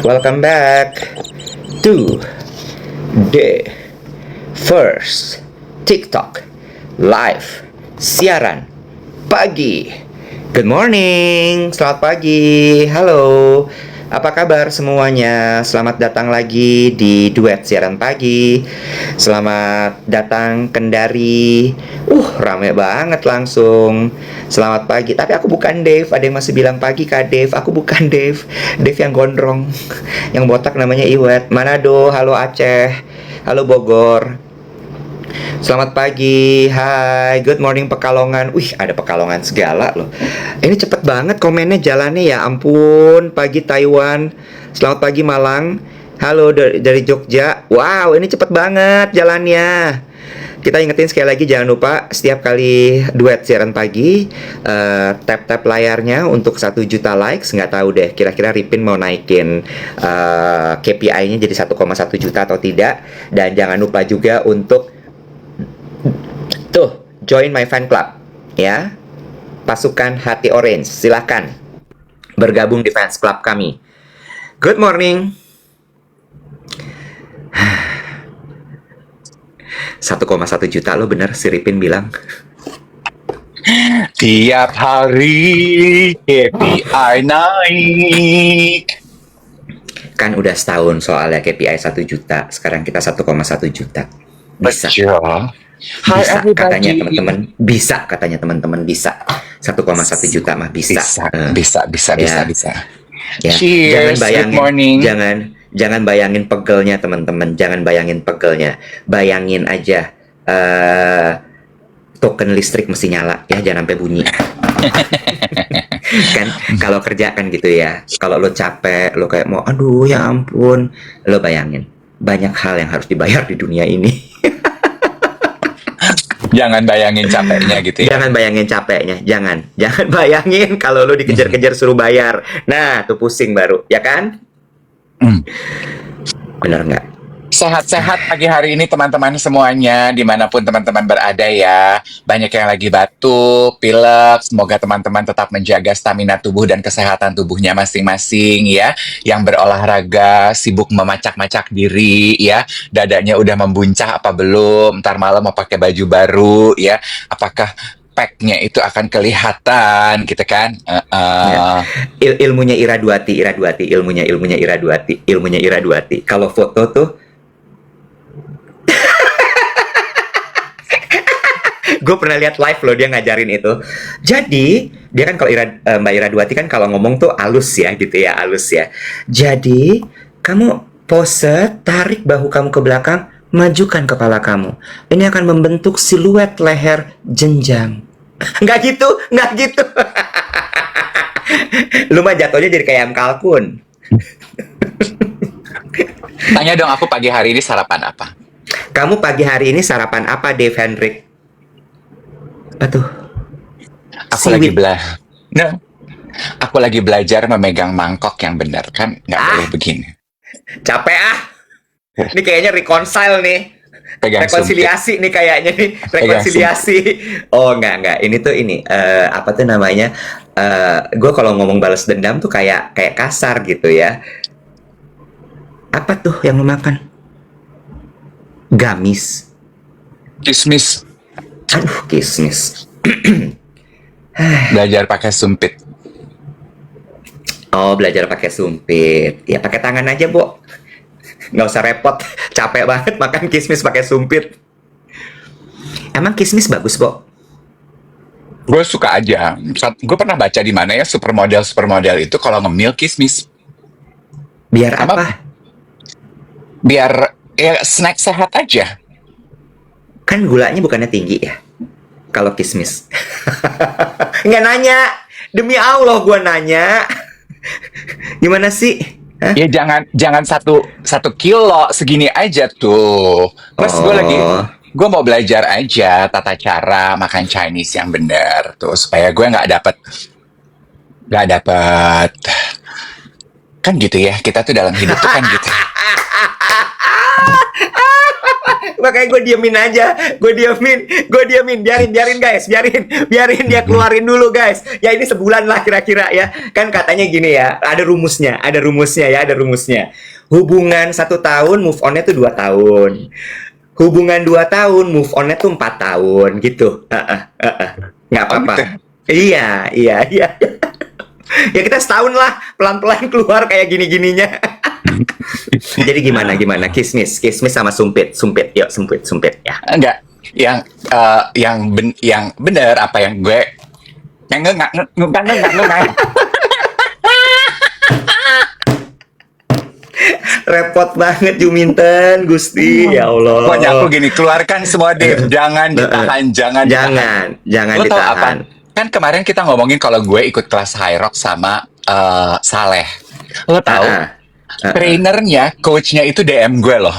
Welcome back to the first TikTok live siaran pagi. Good morning, selamat pagi, halo. Apa kabar semuanya? Selamat datang lagi di Duet Siaran Pagi. Selamat datang Kendari. Rame banget langsung. Selamat pagi. Tapi aku bukan Dave. Ada yang masih bilang pagi Kak Dave. Aku bukan Dave. Dave yang gondrong. Yang botak namanya Iwet. Manado, halo Aceh. Halo Bogor. Selamat pagi, hai, good morning Pekalongan. Wih, ada Pekalongan segala loh. Ini cepet banget komennya jalannya, ya ampun. Pagi Taiwan, selamat pagi Malang. Halo dari Jogja. Wow, ini cepet banget jalannya. Kita ingetin sekali lagi, jangan lupa setiap kali duet siaran pagi, tap layarnya untuk 1 juta likes. Nggak tahu deh, kira-kira Ripin mau naikin KPI-nya jadi 1,1 juta atau tidak. Dan jangan lupa juga untuk join my fan club, ya. Pasukan Hati Orange, silahkan bergabung di fans club kami. Good morning. 1,1 juta lo bener, si Ripin bilang. Tiap hari KPI naik. Kan udah setahun soalnya KPI 1 juta. Sekarang kita 1,1 juta. Bisa. Hi Bisa everybody. katanya teman-teman. Bisa katanya teman-teman. Bisa. 1,1 juta mah bisa. Bisa. Ya. Cheers, good morning. Jangan bayangin pegelnya teman-teman. Jangan bayangin pegelnya. Bayangin aja token listrik mesti nyala ya, jangan sampai bunyi. Kan kalau kerja kan gitu ya. Kalau lo capek, lo kayak mau aduh ya ampun, lo bayangin banyak hal yang harus dibayar di dunia ini. Jangan bayangin capeknya gitu ya. Jangan bayangin capeknya, jangan bayangin kalau lo dikejar-kejar suruh bayar. Nah, tuh pusing baru, ya kan? Bener nggak? Sehat-sehat pagi hari ini teman-teman semuanya, dimanapun teman-teman berada ya. Banyak yang lagi batuk, pilek, semoga teman-teman tetap menjaga stamina tubuh dan kesehatan tubuhnya masing-masing ya. Yang berolahraga, sibuk memacak-macak diri ya. Dadanya udah membuncah apa belum? Ntar malam mau pakai baju baru ya. Apakah pack-nya itu akan kelihatan gitu kan? Ya. Ilmunya Ira Duati, ilmunya Ira Duati. Kalau foto tuh gue pernah lihat live loh, dia ngajarin itu. Jadi dia kan kalau Mbak Ira Duati kan kalau ngomong tuh halus ya gitu ya, halus ya. Jadi kamu pose, tarik bahu kamu ke belakang, majukan kepala kamu. Ini akan membentuk siluet leher jenjang. Nggak gitu. Lu mah jatuhnya jadi kayak ayam kalkun. Tanya dong, aku pagi hari ini sarapan apa? Kamu pagi hari ini sarapan apa, Dave Hendrik? Aduh. Aku lagi belajar memegang mangkok yang benar kan, nggak boleh begini. Capek ah. Ini kayaknya reconcile nih. Pegang rekonsiliasi sumpit. Nih kayaknya nih, rekonsiliasi. Oh enggak. Ini tuh apa tuh namanya? Gue kalau ngomong balas dendam tuh kayak kasar gitu ya. Apa tuh yang lu makan? Gamis. Kismis. Aduh, kismis. Belajar pakai sumpit. Oh, belajar pakai sumpit. Ya pakai tangan aja, Bo. Nggak usah repot. Capek banget makan kismis pakai sumpit. Emang kismis bagus, Bo? Gue suka aja. Gue pernah baca di mana ya, supermodel itu kalau ngemil kismis. Biar apa? Biar ya snack sehat aja. Kan gulanya bukannya tinggi ya? Kalau kismis. Nggak nanya. Demi Allah gue nanya. Gimana sih? Hah? Ya jangan satu kilo segini aja tuh. Plus gue mau belajar aja tata cara makan Chinese yang benar tuh supaya gue nggak dapet kan gitu ya, kita tuh dalam hidup tuh kan gitu. Makanya gue diemin aja, gue diemin, biarin guys, biarin dia keluarin dulu guys. Ya ini sebulan lah kira-kira ya. Kan katanya gini ya, ada rumusnya ya, ada rumusnya. Hubungan 1 tahun, move on-nya tuh 2 tahun. Hubungan 2 tahun, move on-nya tuh 4 tahun gitu. Nggak apa-apa. gitu. Iya. Ya kita setahun lah, pelan-pelan keluar kayak gini-gininya. Jadi gimana? Kismis sama sumpit, yuk sumpit ya. Enggak, yang bener apa yang gue enggak. Repot banget Juminten, Gusti, ya Allah. Pokoknya aku gini, keluarkan semua deh, jangan ditahan, jangan Jangan Lo tau apa? ditahan. Kan kemarin kita ngomongin kalau gue ikut kelas high rock sama Saleh. Lo tahu? Trainernya, coachnya itu DM gue loh.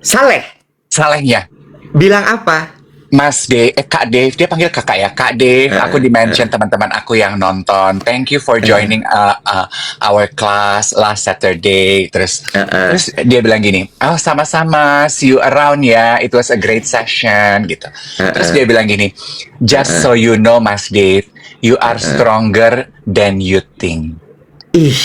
Salehnya. Bilang apa? Mas Kak Dave, dia panggil kakak ya, Kak Dave. Aku di-mention teman-teman aku yang nonton. Thank you for joining our class last Saturday. Terus dia bilang gini, oh sama-sama, see you around ya. It was a great session gitu. Terus dia bilang gini, just so you know Mas Dave, you are stronger than you think. Ih,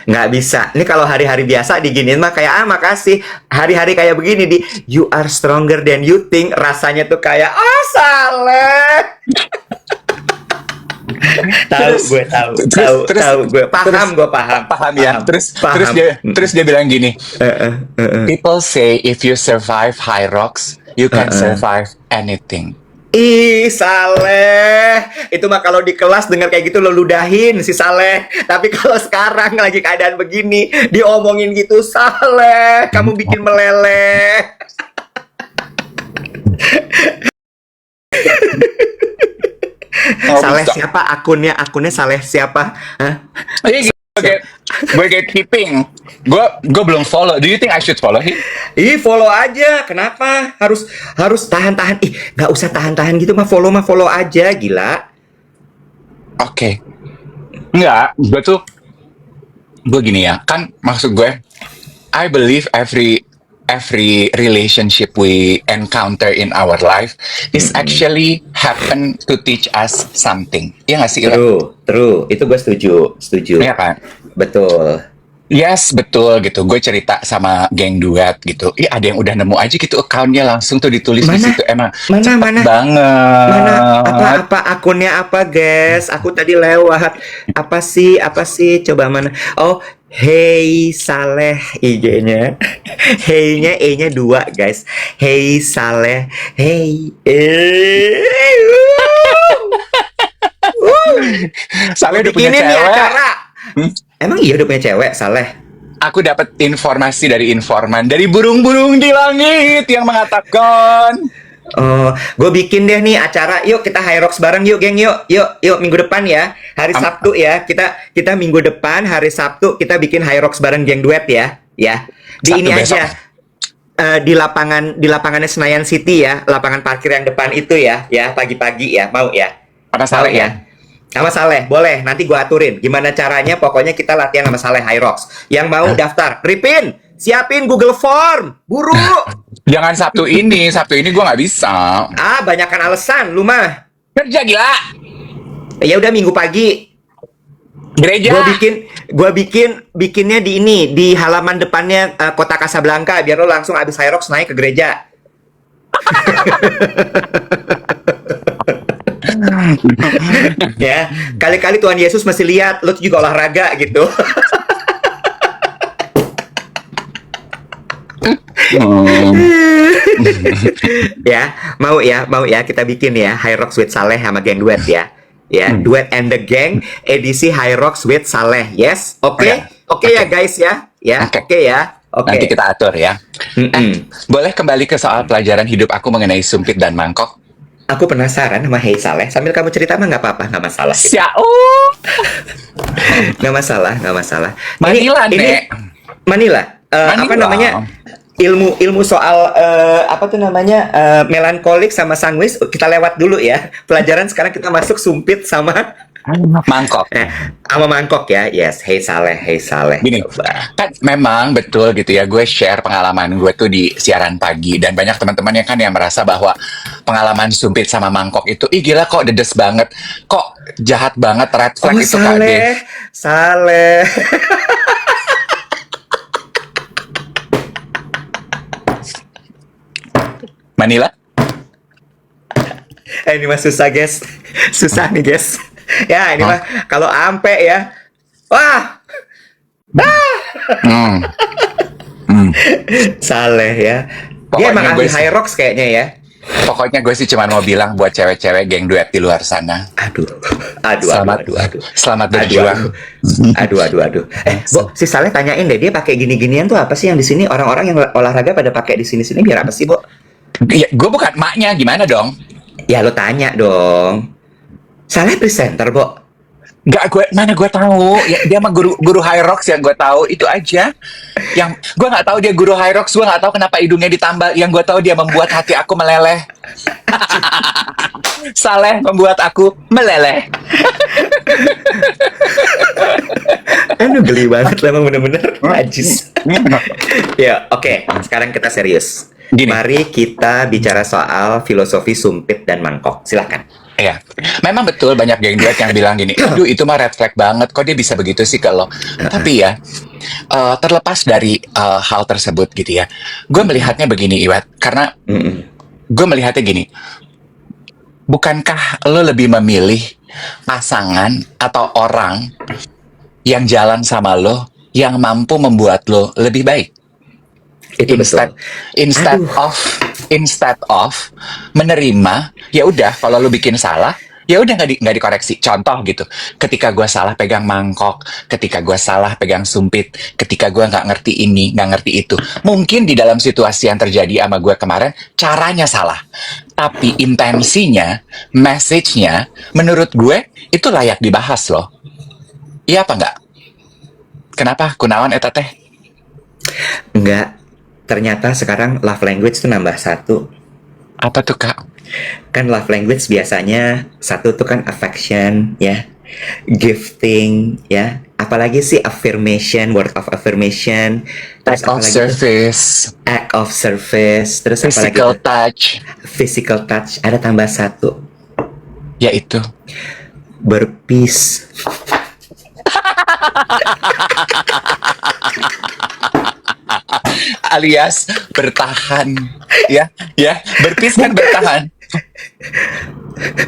nggak bisa. Ini kalau hari-hari biasa diginiin mah kayak makasih. Hari-hari kayak begini di you are stronger than you think, rasanya tuh kayak Saleh. Tahu gue paham Ya. Terus dia bilang gini, people say if you survive high rocks, you can survive anything. Ih, Saleh. Itu mah kalau di kelas dengar kayak gitu lo ludahin si Saleh. Tapi kalau sekarang lagi keadaan begini, diomongin gitu, Saleh, kamu bikin meleleh. Saleh siapa akunnya? Akunnya Saleh siapa? Hah? Gue gatekeeping. Gue belum follow. Do you think I should follow him? Ih, follow aja. Kenapa? Harus tahan-tahan. Ih, nggak usah tahan-tahan gitu mah follow aja, gila. Oke. Enggak, gue gini ya. Kan maksud gue, I believe every relationship we encounter in our life is actually happen to teach us something. Iya nggak sih, Ira? True. Itu gue setuju. Iya kan? Betul. Yes, betul gitu. Gue cerita sama geng duet gitu. Ih, ada yang udah nemu aja gitu account-nya langsung tuh ditulis di situ. Emang cepet banget. Mana? Apa akunnya apa, guys? Aku tadi lewat. Apa sih? Coba mana? Oh, Hey Saleh IG-nya. Hey-nya E-nya 2, guys. Hey Saleh. Hey. Saleh udah punya Bikinin nih cewek. acara. Emang iya udah punya cewek, Saleh? Aku dapat informasi dari informan, dari burung-burung di langit yang mengatakan, Oh, gue bikin deh nih acara. Yuk kita High Rocks bareng yuk, geng. Yuk minggu depan ya. Hari Sabtu ya. Kita minggu depan hari Sabtu kita bikin High Rocks bareng geng duet ya. Ya. Di Sabtu ini besok. aja. Di lapangannya Senayan City ya, lapangan parkir yang depan itu ya, pagi-pagi ya, mau ya. Apa Saleh ya? Sama Saleh, boleh. Nanti gue aturin gimana caranya. Pokoknya kita latihan sama Saleh High Rocks. Yang mau daftar, Ripin, siapin Google Form, buru. Jangan Sabtu ini gue nggak bisa. Banyakan alasan, lu mah. Kerja gila. Ya udah minggu pagi. Gereja. Gua bikinnya di ini, di halaman depannya kota Casablanca, biar lo langsung abis High Rocks naik ke gereja. Ya, kali-kali Tuhan Yesus masih lihat lo tuh juga olahraga gitu. Ya, mau ya kita bikin ya High Rocks with Saleh sama geng duet ya. Ya, Duet and the Gang edisi High Rocks with Saleh. Yes, oke ya guys ya. Ya, oke ya. Oke. Nanti kita atur ya. Boleh kembali ke soal pelajaran hidup aku mengenai sumpit dan mangkok? Aku penasaran sama Hey Saleh. Sambil kamu cerita mah nggak apa-apa, nggak masalah. Nggak masalah. Manila, Nek. Manila. Apa Manila. namanya? Ilmu soal melankolik sama sanguis kita lewat dulu ya. Pelajaran sekarang kita masuk sumpit sama Mangkok. Sama mangkok ya. Yes, hey Saleh, hey Saleh. Gini, Coba. kan memang betul gitu ya, gue share pengalaman gue tuh di siaran pagi, dan banyak teman-teman yang kan yang merasa bahwa pengalaman sumpit sama mangkok itu, ih gila kok dedes banget, kok jahat banget, red flag Oh, itu Kak De. Saleh. Saleh. Manila? Ini mah susah, guys. Susah nih, guys. Ya, ini mah kalau ampe ya. Wah, Hmm. Hmm. Saleh ya. Dia emang Pokoknya gue ahli sih, high rocks kayaknya ya. pokoknya gue sih cuma mau bilang buat cewek-cewek geng duet di luar sana, Aduh. Aduh, aduh, selamat, aduh, aduh. selamat Aduh, berjuang. aduh. Aduh, aduh, aduh. Bo, si Saleh tanyain deh, dia pakai gini-ginian tuh apa sih yang di sini orang-orang yang olahraga pada pakai di sini-sini biar apa sih, Bo? Ya, gue bukan maknya, gimana dong? Ya lo tanya dong. Saleh presenter, Bo. Gak, mana gue tahu ya, dia mah guru high rocks, yang gue tahu itu aja. Yang gue nggak tahu dia guru high rocks, gue nggak tahu kenapa hidungnya ditambal. Yang gue tahu dia membuat hati aku meleleh. Saleh membuat aku meleleh. Aduh, geli banget lah, emang bener-bener najis. Ya, oke. Sekarang kita serius. Gini. Mari kita bicara soal filosofi sumpit dan mangkok. Silahkan. Ya, memang betul banyak geng duet yang bilang gini, aduh itu mah red flag banget, kok dia bisa begitu sih ke lo. Tapi ya, terlepas dari hal tersebut gitu ya, gue melihatnya begini Iwet, karena gue melihatnya gini, bukankah lo lebih memilih pasangan atau orang yang jalan sama lo, yang mampu membuat lo lebih baik? Itu instead betul. instead of menerima, ya udah kalau lu bikin salah ya udah nggak dikoreksi. Contoh gitu, ketika gue salah pegang mangkok, ketika gue salah pegang sumpit, ketika gue nggak ngerti ini nggak ngerti itu, mungkin di dalam situasi yang terjadi sama gue kemarin caranya salah, tapi intensinya, message-nya menurut gue itu layak dibahas loh. Iya apa nggak? Kenapa kunaon eta teh? Enggak. Ternyata sekarang love language tuh nambah satu. Apa tuh Kak? Kan love language biasanya satu tuh kan affection ya, gifting ya, apalagi sih affirmation, word of affirmation, terus Act of apalagi tuh service, act of service, terus apalagi physical tuh touch, physical touch. Ada tambah satu, yaitu berpeace. alias bertahan, ya, berpis kan bertahan.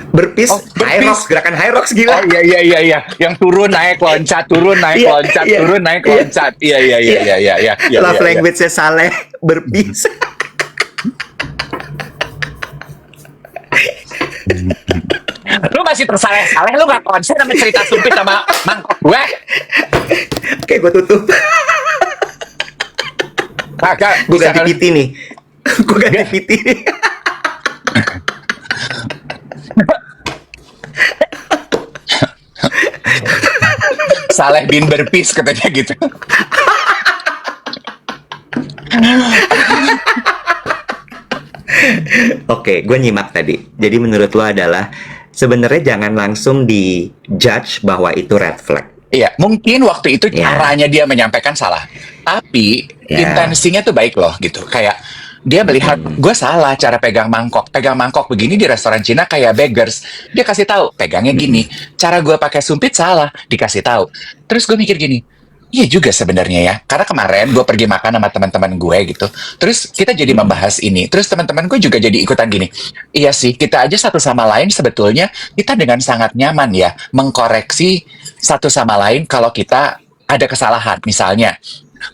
Berpeace, Oh, high berpeace. rocks, gerakan high rocks Oh gila. iya, yang turun naik loncat, turun naik Iya, loncat, iya, turun naik iya. loncat, iya, Love language-nya Saleh, berpeace. Lu masih tersaleh-saleh, lu gak konsen sama cerita sumpit sama mangkok gue? Oke, gue tutup. Kagak, Gue bisa ganti kan? PT nih. Gue ganti PT nih. Saleh bin berpis katanya gitu. Oke, gue nyimak tadi. Jadi menurut lo adalah sebenarnya jangan langsung di judge bahwa itu red flag. Iya, mungkin waktu itu Ya. caranya dia menyampaikan salah, tapi Ya. intensinya tuh baik loh gitu. Kayak dia melihat gue salah cara pegang mangkok begini di restoran Cina kayak beggars. Dia kasih tahu pegangnya gini, cara gue pakai sumpit salah, dikasih tahu. Terus gue mikir gini, iya juga sebenarnya ya. Karena kemarin gue pergi makan sama teman-teman gue gitu. Terus kita jadi membahas ini. Terus teman-teman gue juga jadi ikutan gini. Iya sih, kita aja satu sama lain sebetulnya kita dengan sangat nyaman ya mengkoreksi satu sama lain kalau kita ada kesalahan. Misalnya,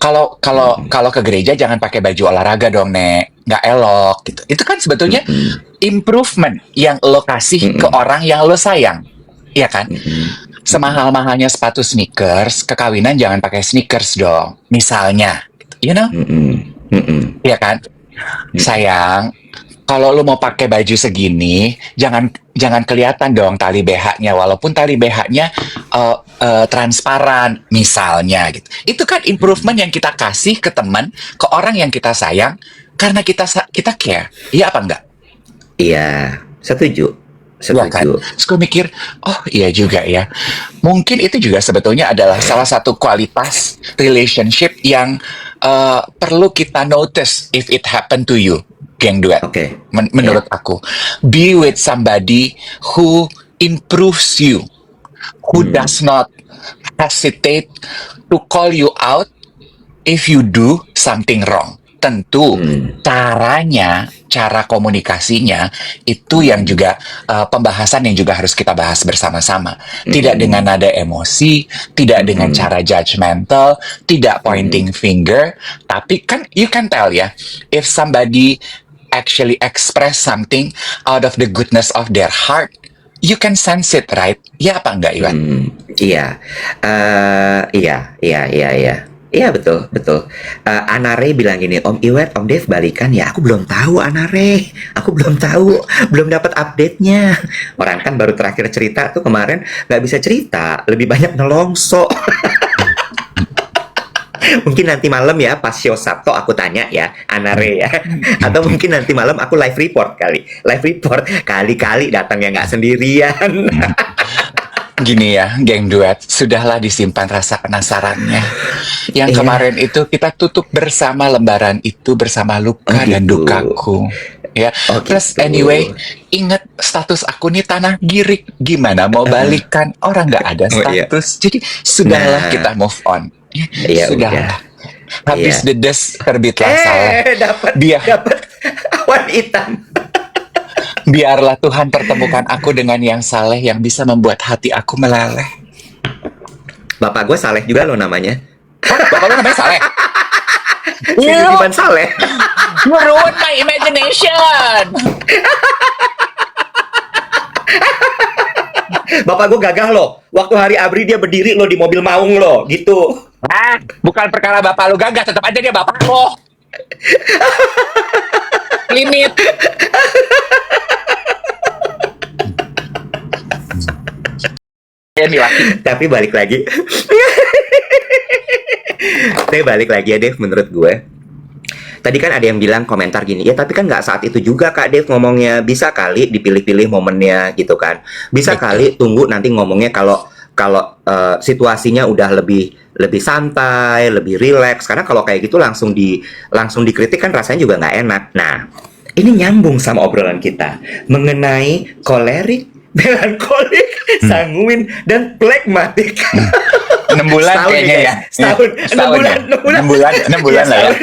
kalau ke gereja jangan pakai baju olahraga dong, Nek. Nggak elok gitu. Itu kan sebetulnya improvement yang lo kasih ke orang yang lo sayang. Iya kan? Semahal-mahalnya sepatu sneakers, kekawinan jangan pakai sneakers dong. Misalnya, you know? Iya kan? Sayang, kalau lu mau pakai baju segini, jangan kelihatan dong tali BH-nya, walaupun tali BH-nya transparan, misalnya gitu. Itu kan improvement yang kita kasih ke teman, ke orang yang kita sayang, karena kita care. Iya apa enggak? Iya, setuju. Ya kan? setuju. Terus gue mikir, oh iya juga ya. Mungkin itu juga sebetulnya adalah salah satu kualitas relationship yang perlu kita notice if it happen to you, geng duet. Oke, Menurut ya. aku, be with somebody who improves you, who Hmm, does not hesitate to call you out if you do something wrong. Tentu hmm, caranya, cara komunikasinya itu yang hmm, juga pembahasan yang juga harus kita bahas bersama-sama. Tidak dengan hmm, nada emosi, tidak dengan hmm, cara judgmental, tidak hmm, pointing finger, tapi kan you can tell ya, if somebody actually express something out of the goodness of their heart, you can sense it, right? Ya apa enggak, Iwan? hmm. Iya, iya, iya, iya, iya. Iya betul, betul. Anare bilang gini, Om Iwet, Om Dev balikan ya. Aku belum tahu Anare, aku belum tahu, belum dapat update-nya. Orang kan baru terakhir cerita tuh kemarin nggak bisa cerita, lebih banyak nelongso. Mungkin nanti malam ya pas show Sabto aku tanya ya Anare ya, atau mungkin nanti malam aku live report kali, live report kali-kali datangnya nggak sendirian. Gini ya, geng duet, sudahlah disimpan rasa penasarannya. Yang Iya, kemarin itu kita tutup bersama lembaran itu bersama oh luka dan gitu, dukaku. Ya, oh plus gitu. anyway, ingat status aku nih tanah girik. Gimana mau balikan? Orang nggak ada Oh iya. status. Jadi sudahlah Nah, kita move on. Ya, ya udah. sudahlah. Habis Iya. dedes terbitlah Saleh. Dapat Biar dapat awan hitam. biarlah Tuhan pertemukan aku dengan yang saleh yang bisa membuat hati aku meleleh. Bapak gue Saleh juga loh namanya. Bapak lu namanya Saleh? Si You Budiman Saleh. ruin my imagination. Bapak gue gagah loh. Waktu hari Abri dia berdiri loh di mobil maung loh, gitu. Ah, bukan perkara bapak lu gagah, tetap aja dia bapak lo. Limit. Ini laki. Tapi balik lagi. Tapi balik lagi ya Dev, menurut gue. Tadi kan ada yang bilang komentar gini, ya tapi kan nggak saat itu juga Kak Dev ngomongnya, bisa kali dipilih-pilih momennya gitu kan. Bisa Betul. kali tunggu nanti ngomongnya kalau kalau situasinya udah lebih lebih santai, lebih rileks. Karena kalau kayak gitu langsung dikritik kan rasanya juga nggak enak. Nah, ini nyambung sama obrolan kita mengenai kolerik, melankolik, Hmm. sanguin, dan plekmatik. 6 bulan Setahun nih kayaknya guys, ya. setahun, enam Setahun ya. bulan, 6 bulan, 6 bulan, 6 ya bulan lah ya. setahun,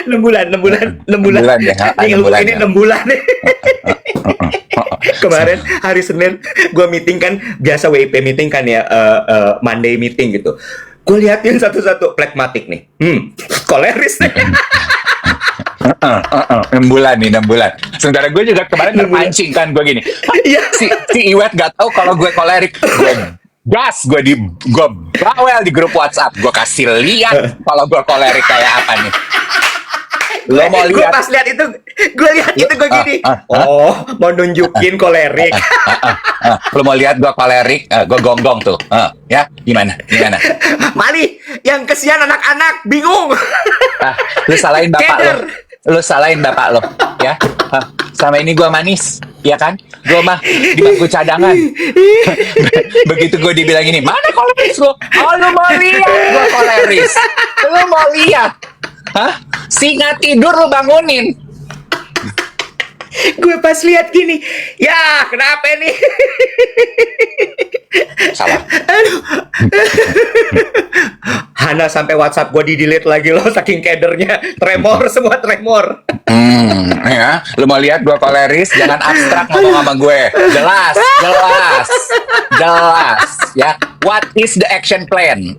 6 bulan, 6 bulan, 6 6 bulan. bulan ya. Ini 6 bulan ini ya. 6 bulan nih. Kemarin hari Senin gue meeting kan, biasa WIP meeting kan ya, Monday meeting gitu. Gue liatin satu-satu plekmatik nih, koleris nih. 6 bulan nih, 6 bulan. Sementara gue juga kemarin 6 bulan. terpancing kan, gue gini. Iya. Si Iwet gak tahu kalau gue kolerik. Gue bawel di grup WhatsApp. Gue kasih lihat kalau gue kolerik kayak apa nih. Lo mau Gue lihat? pas lihat itu, gue lihat itu gue gini, oh mau nunjukin kolerik. Lo mau lihat gue kolerik? Gue gonggong tuh. Ya, gimana? Gimana? Mali, yang kesian anak-anak bingung. Lu salahin bapak lo. Keder. Lu salahin bapak lo, ya. Sama ini gue manis, ya kan? Gue mah di bangku cadangan. Begitu gue dibilang ini, mana koleris lo? Oh, lu mau lihat gue koleris? Lu mau lihat? Hah? Singa tidur lu bangunin. Gue pas lihat gini, ya kenapa nih? Salah. Hana sampai WhatsApp gue di delete lagi loh, saking kedernya, tremor semua tremor. Ya. Lu mau lihat gue koleris? Jangan abstrak ngomong sama gue. Jelas, jelas, jelas. Ya. What is the action plan?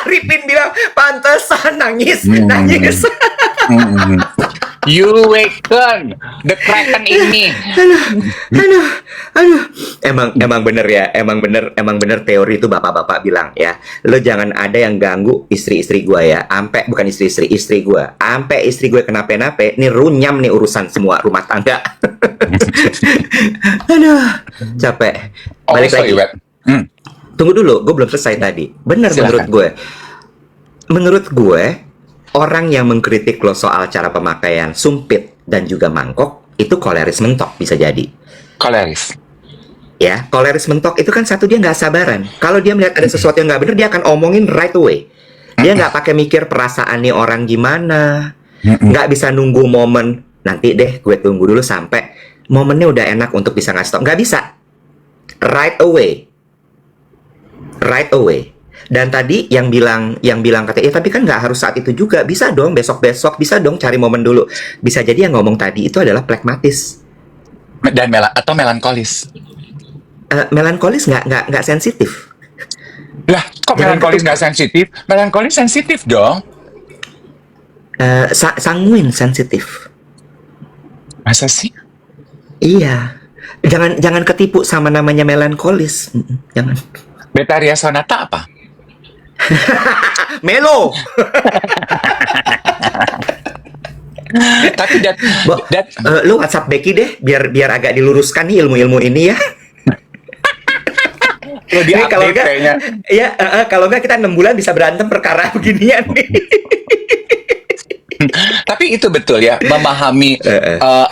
Ripin bilang pantesan nangis, nangis. You waken the kraken ini. Aduh, aduh. Emang bener ya, emang bener teori itu bapak-bapak bilang ya. Lo jangan ada yang ganggu istri-istri gue ya. Ampe bukan istri gue. Ampe istri gue kenapa-napa, nih runyam nih urusan semua rumah tangga. Aduh, capek. Balik Also, lagi. Iwet. Tunggu dulu, gue belum selesai tadi. Bener Silakan. menurut gue orang yang mengkritik lo soal cara pemakaian sumpit dan juga mangkok itu koleris mentok bisa jadi. Koleris. Ya, koleris mentok itu kan satu, dia nggak sabaran. Kalau dia melihat ada sesuatu yang nggak benar, dia akan omongin right away. Dia nggak pakai mikir perasaan nih orang gimana, nggak bisa nunggu momen. Nanti deh, gue tunggu dulu sampai momennya udah enak untuk bisa ngasih tau. Nggak bisa. Right away. Right away. Dan tadi yang bilang katanya, ya tapi kan nggak harus saat itu juga. Bisa dong besok-besok, bisa dong cari momen dulu. Bisa jadi yang ngomong tadi itu adalah pragmatis. Dan atau melankolis. Melankolis nggak sensitif. Lah, kok Jangan melankolis nggak sensitif? Melankolis sensitif dong. Sanguin sensitif. Masa sih? Iya. Jangan ketipu sama namanya melankolis. Jangan. Betaria Sonata apa? Melo. Tapi Lu WhatsApp Becky deh, biar agak diluruskan nih ilmu-ilmu ini ya. lo Nih, kalau di-update enggak, kayaknya. ya kalau enggak kita 6 bulan bisa berantem perkara beginian nih. Tapi itu betul ya,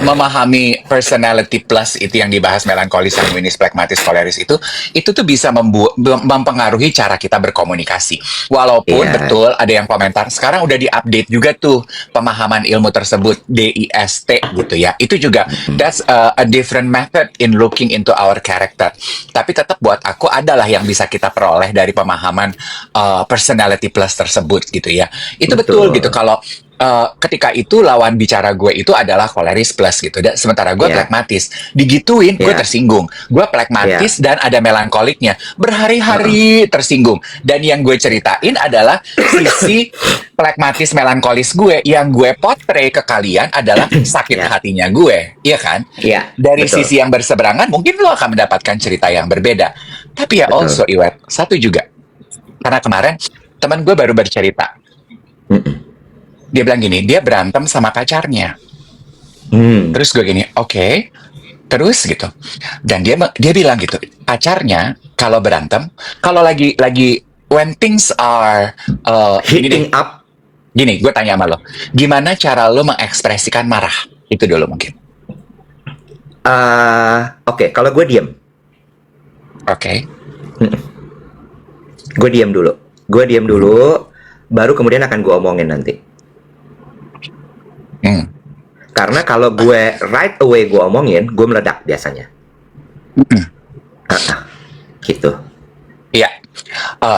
memahami personality plus itu yang dibahas, melankolis, sanguinis, pragmatis, koleris itu tuh bisa mempengaruhi cara kita berkomunikasi. Walaupun betul ada yang komentar sekarang udah diupdate juga tuh pemahaman ilmu tersebut, DIST gitu ya. Itu juga that's a different method in looking into our character. Tapi tetap buat aku adalah yang bisa kita peroleh dari pemahaman personality plus tersebut gitu ya. Itu betul gitu kalau ketika itu lawan bicara gue itu adalah koleris plus gitu, dan sementara gue pragmatis, digituin gue tersinggung. Gue pragmatis dan ada melankoliknya, berhari-hari tersinggung. Dan yang gue ceritain adalah sisi pragmatis melankolis gue, yang gue portray ke kalian adalah sakit hatinya gue, iya kan? Dari betul. sisi yang berseberangan mungkin lo akan mendapatkan cerita yang berbeda. Tapi ya also Iwet, satu juga, karena kemarin teman gue baru bercerita. Dia bilang gini, dia berantem sama pacarnya. Terus gue gini, oke. Terus gitu. Dan dia bilang gitu, pacarnya kalau berantem, kalau lagi when things are Heating up. Gini, gue tanya sama lo, gimana cara lo mengekspresikan marah? Itu dulu mungkin. Oke, kalau gue diem. Oke. Gue diem dulu. Baru kemudian akan gue omongin nanti. Karena kalau gue right away gue omongin, gue meledak biasanya. Gitu. Iya.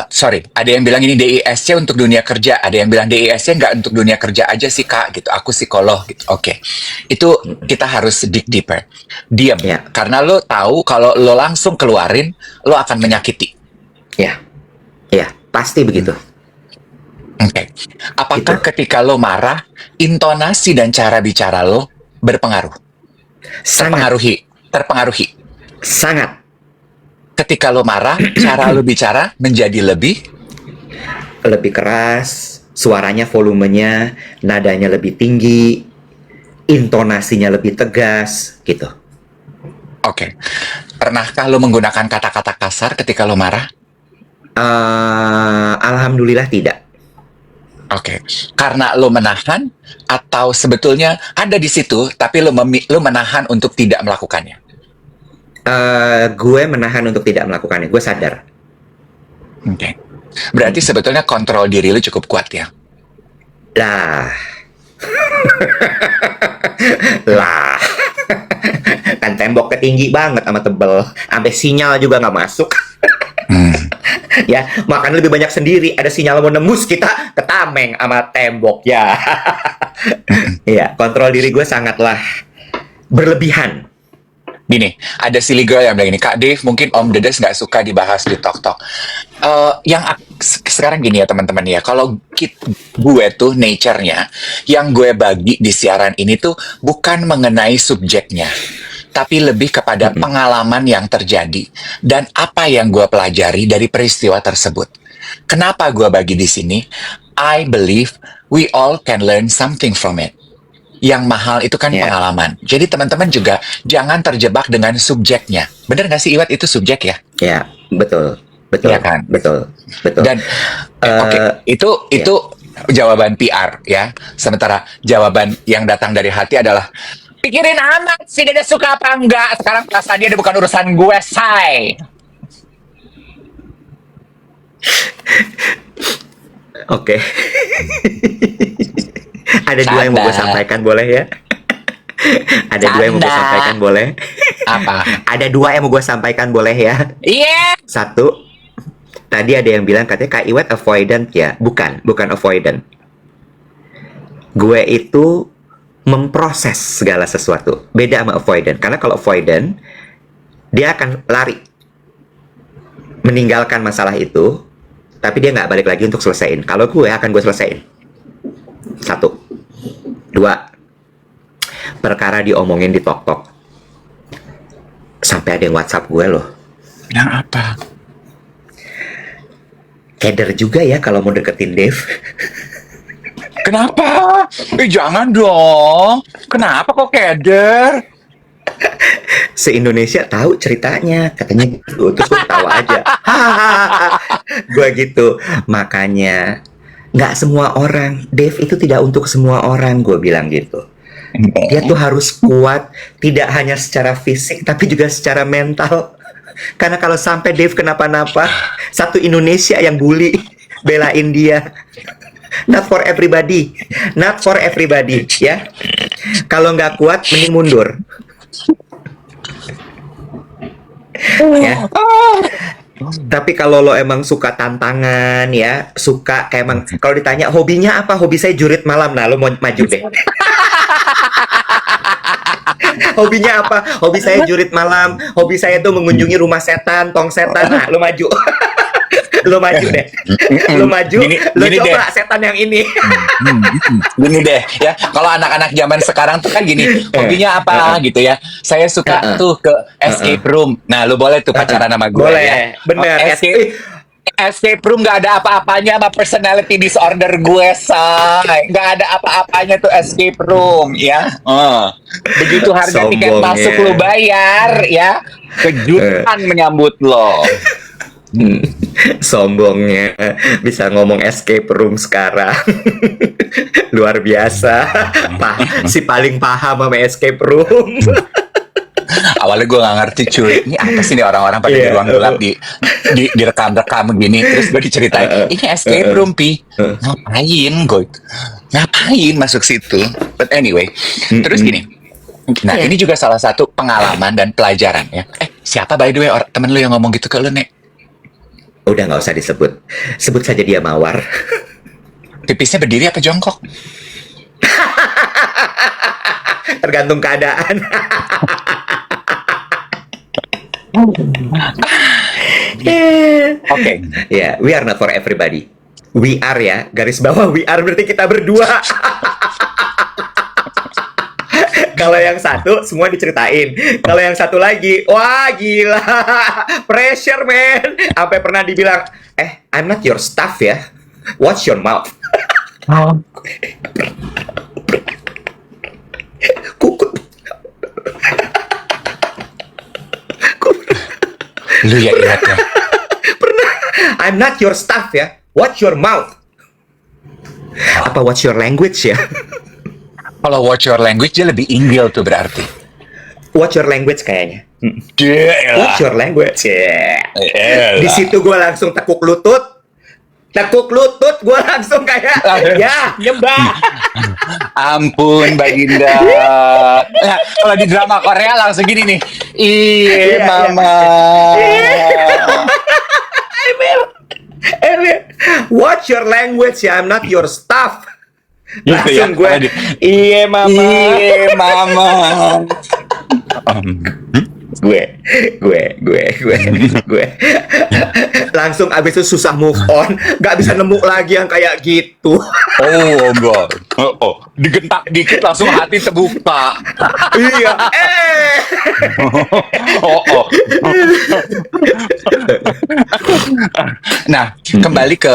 Sorry, ada yang bilang ini DISC untuk dunia kerja, ada yang bilang DISC nggak untuk dunia kerja aja sih Kak, gitu. Aku psikolog, gitu. Oke. Itu kita harus dig deeper. Diam. Karena lo tahu kalau lo langsung keluarin, lo akan menyakiti. Ya, pasti begitu. Oke. Apakah ketika lo marah, intonasi dan cara bicara lo berpengaruh? Terpengaruhi. Sangat. Ketika lo marah, cara lo bicara menjadi lebih keras, suaranya, volumenya, nadanya lebih tinggi, intonasinya lebih tegas, gitu. Oke. Pernahkah lo menggunakan kata-kata kasar ketika lo marah? Alhamdulillah tidak. Oke. Karena lo menahan, atau sebetulnya ada di situ, tapi lo menahan untuk tidak melakukannya? Gue menahan untuk tidak melakukannya. Gue sadar. Oke. Berarti sebetulnya kontrol diri lo cukup kuat ya? Lah. Kan temboknya tinggi banget sama tebel. Sampai sinyal juga nggak masuk. Ya, makan lebih banyak sendiri. Ada sinyal mau nembus, kita ketameng sama tembok ya. Ya, kontrol diri gue sangatlah berlebihan. Gini, ada silly girl yang bilang gini, Kak Dave, mungkin Om Dedes nggak suka dibahas di Tok Tok. Sekarang gini ya teman-teman ya, kalau gue tuh nature-nya, yang gue bagi di siaran ini tuh bukan mengenai subjeknya, tapi lebih kepada pengalaman yang terjadi dan apa yang gue pelajari dari peristiwa tersebut. Kenapa gue bagi di sini? I believe we all can learn something from it. Yang mahal itu kan pengalaman. Jadi teman-teman juga jangan terjebak dengan subjeknya. Bener nggak sih Iwat, itu subjek ya? Ya, betul. Ya kan? Betul. Dan itu jawaban PR ya. Sementara jawaban yang datang dari hati adalah pikirin amat si Dede suka apa enggak. Sekarang perasaan dia bukan urusan gue, say. Oke. Ada dua yang mau gue Canda. sampaikan, boleh ya? Ada dua yang mau gue Canda. sampaikan, boleh? Apa? Ada dua yang mau gue sampaikan, boleh ya? Iya. Satu, tadi ada yang bilang katanya Kak Iwet avoidant ya. Bukan avoidant. Gue itu memproses segala sesuatu. Beda sama avoidant. Karena kalau avoidant, dia akan lari. Meninggalkan masalah itu, tapi dia nggak balik lagi untuk selesaiin. Kalau gue akan gue selesaiin. Satu. Dua. Perkara diomongin di tok-tok. Sampai ada yang WhatsApp gue loh. Yang apa? Keder juga ya kalau mau deketin Dave. Kenapa? Jangan dong. Kenapa kok keder? Se-Indonesia tahu ceritanya, katanya gitu. Terus gue ketawa aja. Gue gitu. Makanya nggak semua orang, Dave itu tidak untuk semua orang, gue bilang gitu. Dia tuh harus kuat, tidak hanya secara fisik, tapi juga secara mental. Karena kalau sampai Dave kenapa-napa, satu Indonesia yang bully, belain dia. Not for everybody, not for everybody, ya. Kalau nggak kuat, mending mundur. Ya. Tapi kalau lo emang suka tantangan ya, suka kayak emang kalau ditanya hobinya apa, hobi saya jurit malam, nah lo mau maju deh. Hobinya apa? Hobi saya jurit malam. Hobi saya tuh mengunjungi rumah setan, tong setan. Nah, lo maju. Lo maju deh. Lo maju. Lo coba deh setan yang ini. Gini deh ya. Kalau anak-anak zaman sekarang tuh kan gini, hobinya apa gitu ya. Saya suka tuh ke escape room. Nah, lo boleh tuh pacaran sama gue. Boleh, ya. bener. Escape room gak ada apa-apanya sama personality disorder gue, say. Gak ada apa-apanya tuh escape room, ya. Begitu harga tiket Sombongnya. masuk lo bayar, ya. Kejutan menyambut lo. Sombongnya bisa ngomong escape room sekarang. Luar biasa. Si paling paham sama escape room. Awalnya gue gak ngerti, cuy. Ini apa sih nih orang-orang pada di ruang gelap direkam-rekam begini. Terus gue diceritain, ini escape room, Pi. Ngapain gue? Ngapain masuk situ? But anyway, terus gini. Nah, ini juga salah satu pengalaman dan pelajaran ya. Siapa by the way temen lu yang ngomong gitu ke lu, Nek? Udah nggak usah disebut. Sebut saja dia Mawar. Pipisnya berdiri apa jongkok? Tergantung keadaan. Oke. Ya, we are not for everybody. We are ya, garis bawah we are berarti kita berdua. Kalau yang satu semua diceritain. Kalau yang satu lagi, wah gila, pressure man. Sampai pernah dibilang, I'm not your staff ya. Watch your mouth. Kukut. Lu ya ingat ya. Pernah. I'm not your staff ya. Watch your mouth. Apa watch your language ya? Kalau watch your language dia lebih inggil tuh berarti. Watch your language kayaknya. Dia Watch your language ya. Elah. Di situ gue langsung tekuk lutut. Gue langsung kayak ya nyembah. Ampun Baginda. Nah, kalau di drama Korea langsung gini nih. Iya mama. Emil, watch your language ya. I'm not your staff. Gitu ya? Langsung gue iya mama. Iya mama. gue langsung abis itu susah move on, nggak bisa nemu lagi yang kayak gitu. Oh enggak. Digentak dikit langsung hati terbuka. Iya. Nah, kembali ke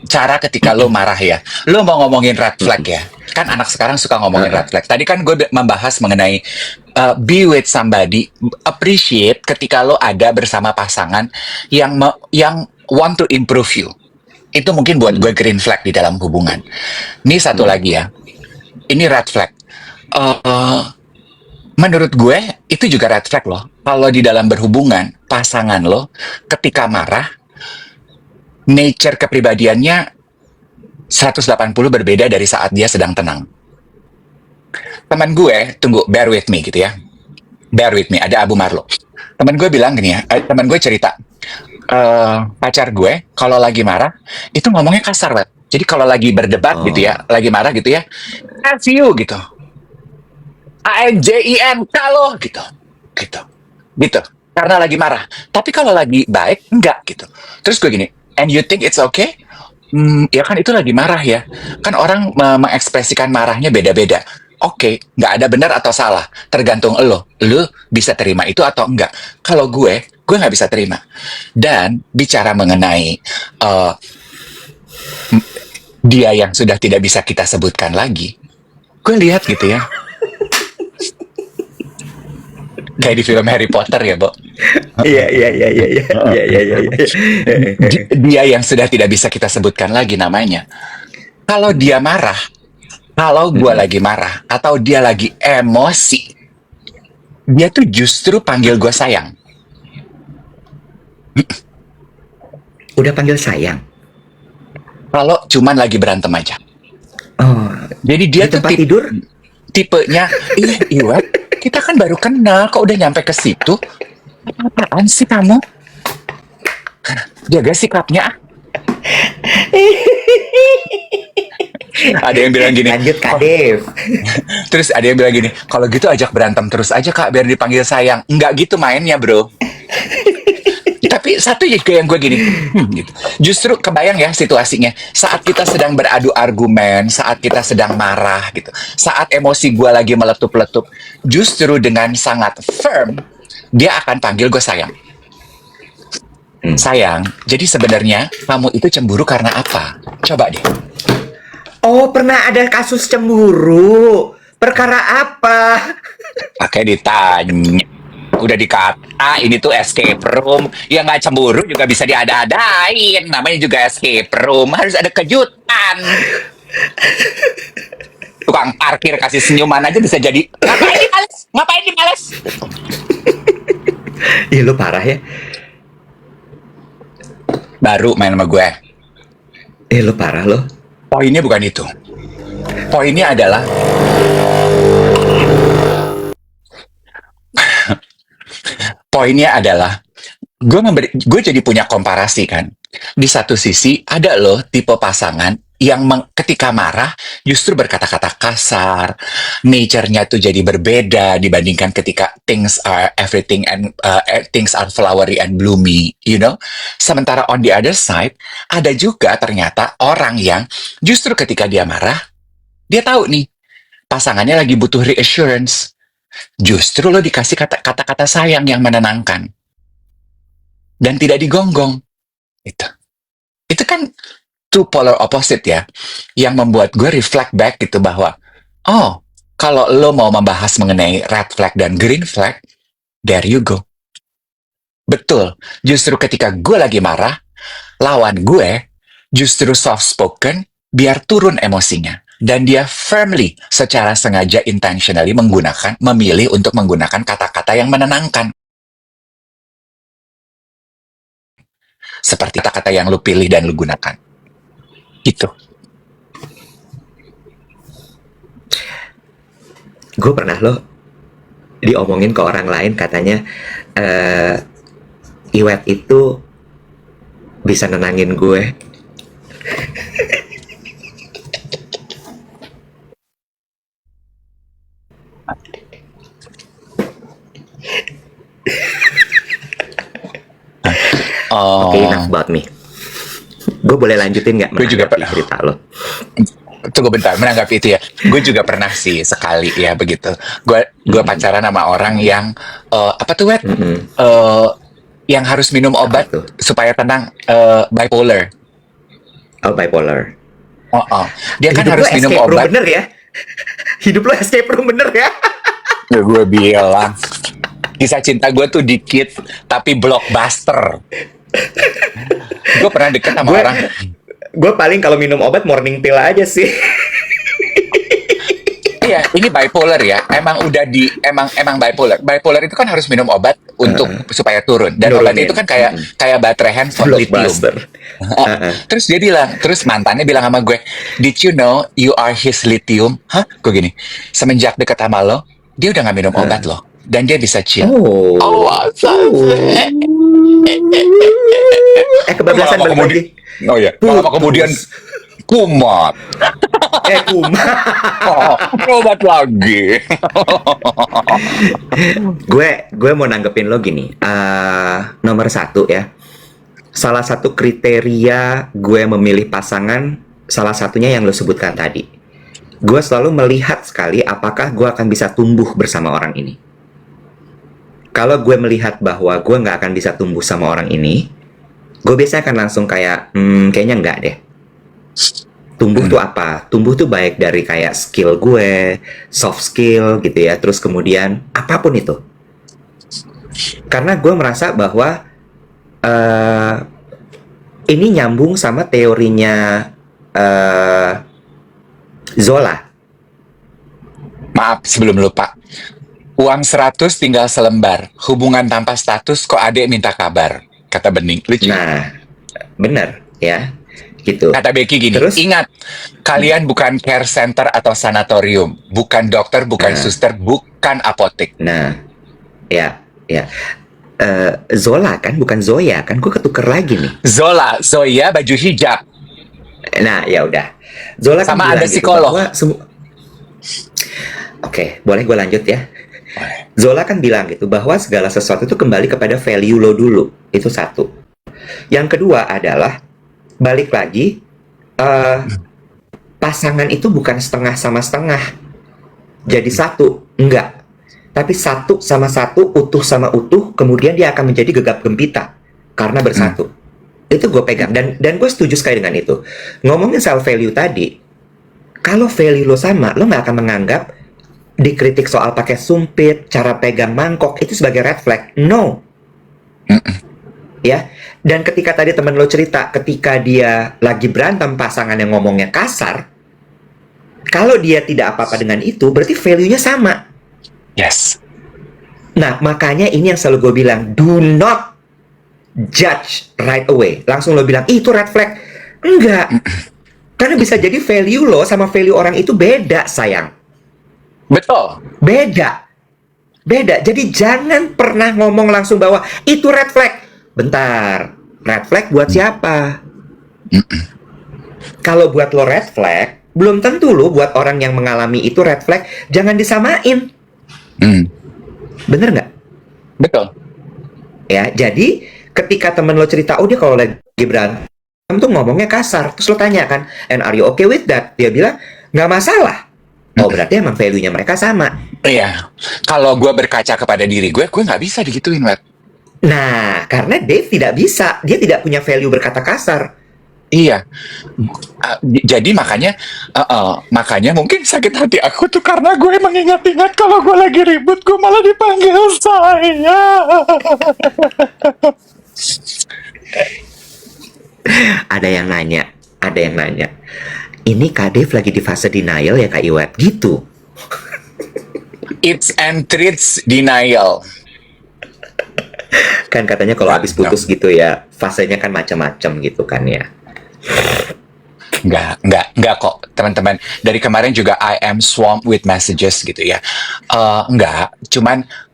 cara ketika lo marah ya. Lo mau ngomongin red flag ya. Kan anak sekarang suka ngomongin red flag. Tadi kan gue membahas mengenai be with somebody, appreciate ketika lo ada bersama pasangan yang want to improve you. Itu mungkin buat gue green flag di dalam hubungan. Ini satu lagi ya. Ini red flag. menurut gue itu juga red flag loh. Kalau di dalam berhubungan, pasangan lo ketika marah, nature kepribadiannya 180 berbeda dari saat dia sedang tenang. Teman gue, tunggu, bear with me gitu ya. Bear with me, ada Abu Marlo. Teman gue bilang gini ya, teman gue cerita, pacar gue kalau lagi marah, itu ngomongnya kasar banget. Jadi kalau lagi berdebat gitu ya, lagi marah gitu ya, F you gitu. ANJIN kalau gitu. Gitu. Gitu. Karena lagi marah. Tapi kalau lagi baik, enggak gitu. Terus gue gini, and you think it's okay? Ya kan itu lagi marah ya. Kan orang mengekspresikan marahnya beda-beda. Oke, nggak ada benar atau salah. Tergantung lo. Lo bisa terima itu atau enggak. Kalau gue nggak bisa terima. Dan bicara mengenai eh, dia yang sudah tidak bisa kita sebutkan lagi, gue lihat gitu ya. Kayak di film Harry Potter ya, Bo. Iya, iya, iya, iya, iya, iya, iya, iya, iya. Dia yang sudah tidak bisa kita sebutkan lagi namanya. Kalau dia marah, kalau gue lagi marah, atau dia lagi emosi, dia tuh justru panggil gue sayang. Udah panggil sayang. Kalau cuman lagi berantem aja. Oh, Jadi dia di tuh tempat tidur? tipenya, Iwet, kita kan baru kenal, kok udah nyampe ke situ? Apaan sih kamu? Jaga sikapnya. Ada yang bilang gini, Lanjut Kak Dev. terus ada yang bilang gini, kalau gitu ajak berantem terus aja Kak, biar dipanggil sayang. Enggak gitu mainnya, bro. Tapi satu juga yang gue gini, gitu. Justru kebayang ya situasinya, saat kita sedang beradu argumen, saat kita sedang marah gitu, saat emosi gue lagi meletup-letup, justru dengan sangat firm, dia akan panggil gue sayang. Sayang, jadi sebenarnya kamu itu cemburu karena apa? Coba deh. Oh, pernah ada kasus cemburu. Perkara apa? Pakai ditanya. Udah dikata ini tuh escape room, ya nggak cemburu juga bisa diada-adain, namanya juga escape room, harus ada kejutan. Tukang parkir kasih senyuman aja bisa jadi ngapain dimales. Ih, lu parah ya. Baru main sama gue. Lu parah lo. Poinnya bukan itu. Poinnya adalah gue jadi punya komparasi kan. Di satu sisi ada loh tipe pasangan yang ketika marah justru berkata-kata kasar, nature-nya tuh jadi berbeda dibandingkan ketika things are everything and things are flowery and bloomy, you know. Sementara on the other side ada juga ternyata orang yang justru ketika dia marah, dia tahu nih pasangannya lagi butuh reassurance. Justru lo dikasih kata-kata sayang yang menenangkan dan tidak digonggong. Itu kan two polar opposite ya, yang membuat gue reflect back gitu bahwa, oh, kalau lo mau membahas mengenai red flag dan green flag, there you go. Betul, justru ketika gue lagi marah, lawan gue justru soft spoken biar turun emosinya. Dan dia firmly, secara sengaja intentionally memilih untuk menggunakan kata-kata yang menenangkan. Seperti kata-kata yang lu pilih dan lu gunakan. Gitu. Gue pernah lo diomongin ke orang lain katanya Iwet itu bisa nenangin gue. Oke, enough about me. Gue boleh lanjutin nggak Gue juga menanggapi cerita lo? Tunggu bentar, menanggapi itu ya. Gue juga pernah sih sekali ya begitu. Gue pacaran sama orang yang apa tuh Wet? Yang harus minum obat supaya tenang, bipolar. Oh, bipolar. Dia kan Hidup harus lo minum escape room obat. bener ya? Hidup lo escape room bener ya? Gue bilang, kisah cinta gue tuh dikit tapi blockbuster. Gue pernah deket sama orang. Gue paling kalau minum obat morning pill aja sih. Iya, ini bipolar ya. Emang bipolar. Bipolar itu kan harus minum obat untuk supaya turun. Dan obatnya itu Nurunin. kan kayak kayak baterai handphone lithium. Blockbuster. Terus dia bilang, terus mantannya bilang sama gue, "Did you know you are his lithium?" Hah? Gue gini, semenjak deket sama lo, dia udah gak minum obat loh. Dan dia bisa chill. Oh. Masa sih? Kebablasan Lama balik kemudian, lagi. oh ya, lama Putus. kemudian kumat. Kuma. Obat lagi. gue mau nanggepin lo gini. Nomor satu ya. Salah satu kriteria gue memilih pasangan, salah satunya yang lo sebutkan tadi. Gue selalu melihat sekali apakah gue akan bisa tumbuh bersama orang ini. Kalau gue melihat bahwa gue nggak akan bisa tumbuh sama orang ini, gue biasanya akan langsung kayak, kayaknya nggak deh. Tumbuh tuh apa? Tumbuh tuh baik dari kayak skill gue, soft skill gitu ya, terus kemudian apapun itu. Karena gue merasa bahwa ini nyambung sama teorinya Zola. Maaf sebelum lupa. Uang 100 tinggal selembar. Hubungan tanpa status kok adek minta kabar. Kata Bening. Lucu. Nah, bener ya, gitu. Kata Becky gini, Terus? ingat, kalian bukan care center atau sanatorium. Bukan dokter, bukan suster, bukan apotek. Nah, ya. Zola kan, bukan Zoya kan? Gue ketuker lagi nih. Zola, Zoya baju hijab. Nah, ya udah. Zola kan Sama bilang ada gitu psikolog. bahwa Oke, boleh gue lanjut ya? Zola kan bilang gitu bahwa segala sesuatu itu kembali kepada value lo dulu. Itu satu. Yang kedua adalah balik lagi, pasangan itu bukan setengah sama setengah. Jadi satu, enggak. Tapi satu sama satu, utuh sama utuh, kemudian dia akan menjadi gegap gempita karena bersatu. Itu gue pegang dan gue setuju sekali dengan itu. Ngomongin soal value tadi, kalau value lo sama, lo nggak akan menganggap dikritik soal pakai sumpit, cara pegang mangkok itu sebagai red flag. No. Ya. Dan ketika tadi temen lo cerita, ketika dia lagi berantem pasangan yang ngomongnya kasar, kalau dia tidak apa-apa dengan itu, berarti value-nya sama. Yes. Nah, makanya ini yang selalu gue bilang, do not judge right away. Langsung lo bilang, itu red flag. Enggak. Karena bisa jadi value lo sama value orang itu beda, sayang. Betul. Beda. Jadi jangan pernah ngomong langsung bahwa itu red flag. Bentar. Red flag buat siapa? Kalau buat lo red flag, belum tentu lo buat orang yang mengalami itu red flag. Jangan disamain. Bener nggak? Betul. Ya, jadi ketika temen lo cerita, oh dia kalau lagi berantem tuh ngomongnya kasar, terus lo tanya kan, and are you okay with that? Dia bilang, nggak masalah. Oh, berarti emang value-nya mereka sama. Iya. Kalau gue berkaca kepada diri gue nggak bisa digituin, Wet. Nah, karena Dave tidak bisa, dia tidak punya value berkata kasar. Iya. Jadi makanya mungkin sakit hati aku tuh karena gue mengingat-ingat kalau gue lagi ribut, gue malah dipanggil saya. Ada yang nanya, ini Kak Dave lagi di fase denial ya Kak Iwet? Gitu. It's and treats denial. Kan katanya kalau habis putus gitu ya, fasenya kan macam-macam gitu kan ya. Enggak kok, teman-teman. Dari kemarin juga I am swamped with messages gitu ya. Enggak,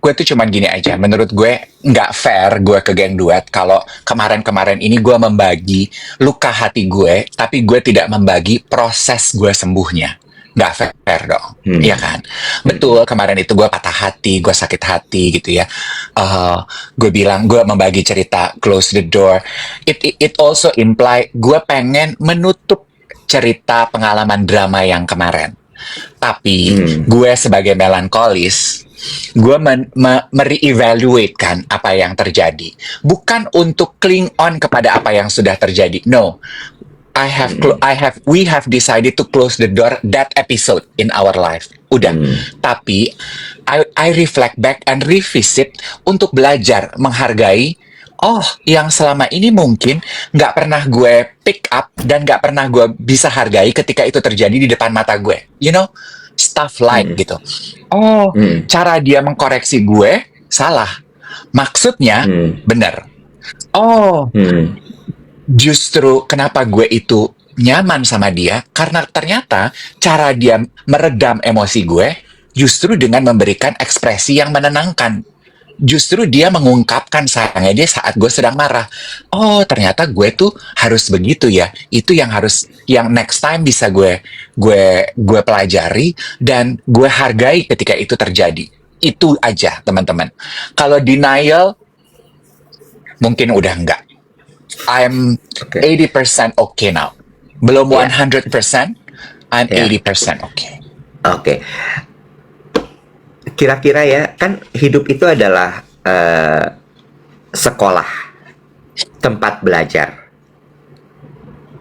gue tuh cuman gini aja. Menurut gue nggak fair gue ke geng duet kalau kemarin-kemarin ini gue membagi luka hati gue, tapi gue tidak membagi proses gue sembuhnya. Nggak fair dong, iya kan? Betul, kemarin itu gue patah hati, gue sakit hati gitu ya. Gue bilang, gue membagi cerita, close the door. It also imply gue pengen menutup cerita pengalaman drama yang kemarin. Tapi gue sebagai melankolis, gue mereevaluate kan apa yang terjadi. Bukan untuk cling on kepada apa yang sudah terjadi. No. We have decided to close the door that episode in our life. Udah. Tapi I reflect back and revisit untuk belajar menghargai. Oh, yang selama ini mungkin nggak pernah gue pick up dan nggak pernah gue bisa hargai ketika itu terjadi di depan mata gue. You know, stuff like Hmm. gitu. Oh, Hmm. cara dia mengkoreksi gue salah. Maksudnya Hmm. benar. Oh, Hmm. justru kenapa gue itu nyaman sama dia karena ternyata cara dia meredam emosi gue justru dengan memberikan ekspresi yang menenangkan. Justru dia mengungkapkan sayangnya dia saat gue sedang marah. Oh, ternyata gue tuh harus begitu ya. Itu yang harus, yang next time bisa gue pelajari dan gue hargai ketika itu terjadi. Itu aja, teman-teman. Kalau denial, mungkin udah enggak. I'm Oke. 80% okay now. Belum Iya. 100%, I'm Iya. 80% okay. Oke. Kira-kira ya, kan hidup itu adalah sekolah, tempat belajar.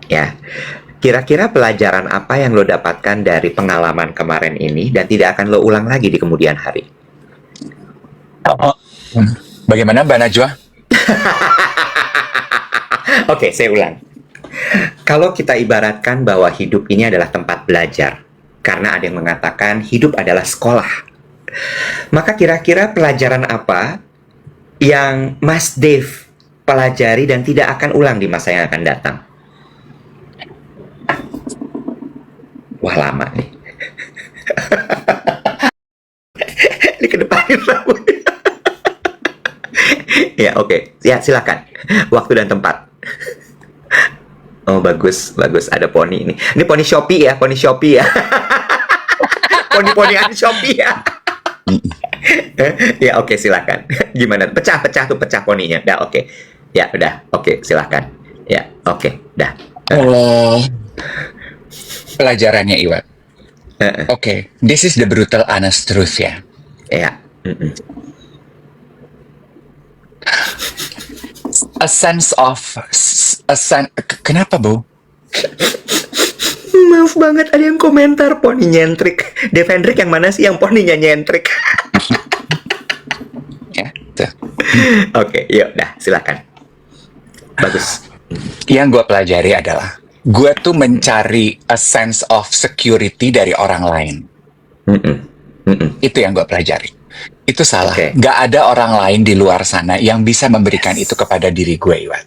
Ya. Kira-kira pelajaran apa yang lo dapatkan dari pengalaman kemarin ini dan tidak akan lo ulang lagi di kemudian hari? Bagaimana Mbak Najwa? Oke, saya ulang. Kalau kita ibaratkan bahwa hidup ini adalah tempat belajar, karena ada yang mengatakan hidup adalah sekolah, maka kira-kira pelajaran apa yang Mas Dave pelajari dan tidak akan ulang di masa yang akan datang? Wah, lama nih. Ini kedepanin rambut. Ya, oke. Ya, silakan. Waktu dan tempat. Oh, bagus, bagus. Ada poni ini. Ini poni Shopee ya, poni Shopee ya. Poni-ponian Shopee ya. Ya, oke, silakan. Gimana? Pecah tuh, pecah poninya. Dah, oke. Ya, udah. Oke, silakan. Ya, oke. Dah. Oh, pelajarannya Iwan. Oke, this is the brutal honest truth ya. Ya. A sense of kenapa Bu? Maaf banget, ada yang komentar poni nyentrik. Devendrik yang mana sih yang poninya nyentrik? Ya, tuh. Oke, yuk, dah, silakan. Bagus. Yang gue pelajari adalah gue tuh mencari a sense of security dari orang lain. Itu yang gue pelajari. Itu salah. Oke. Gak ada orang lain di luar sana yang bisa memberikan itu kepada diri gue, Iwan.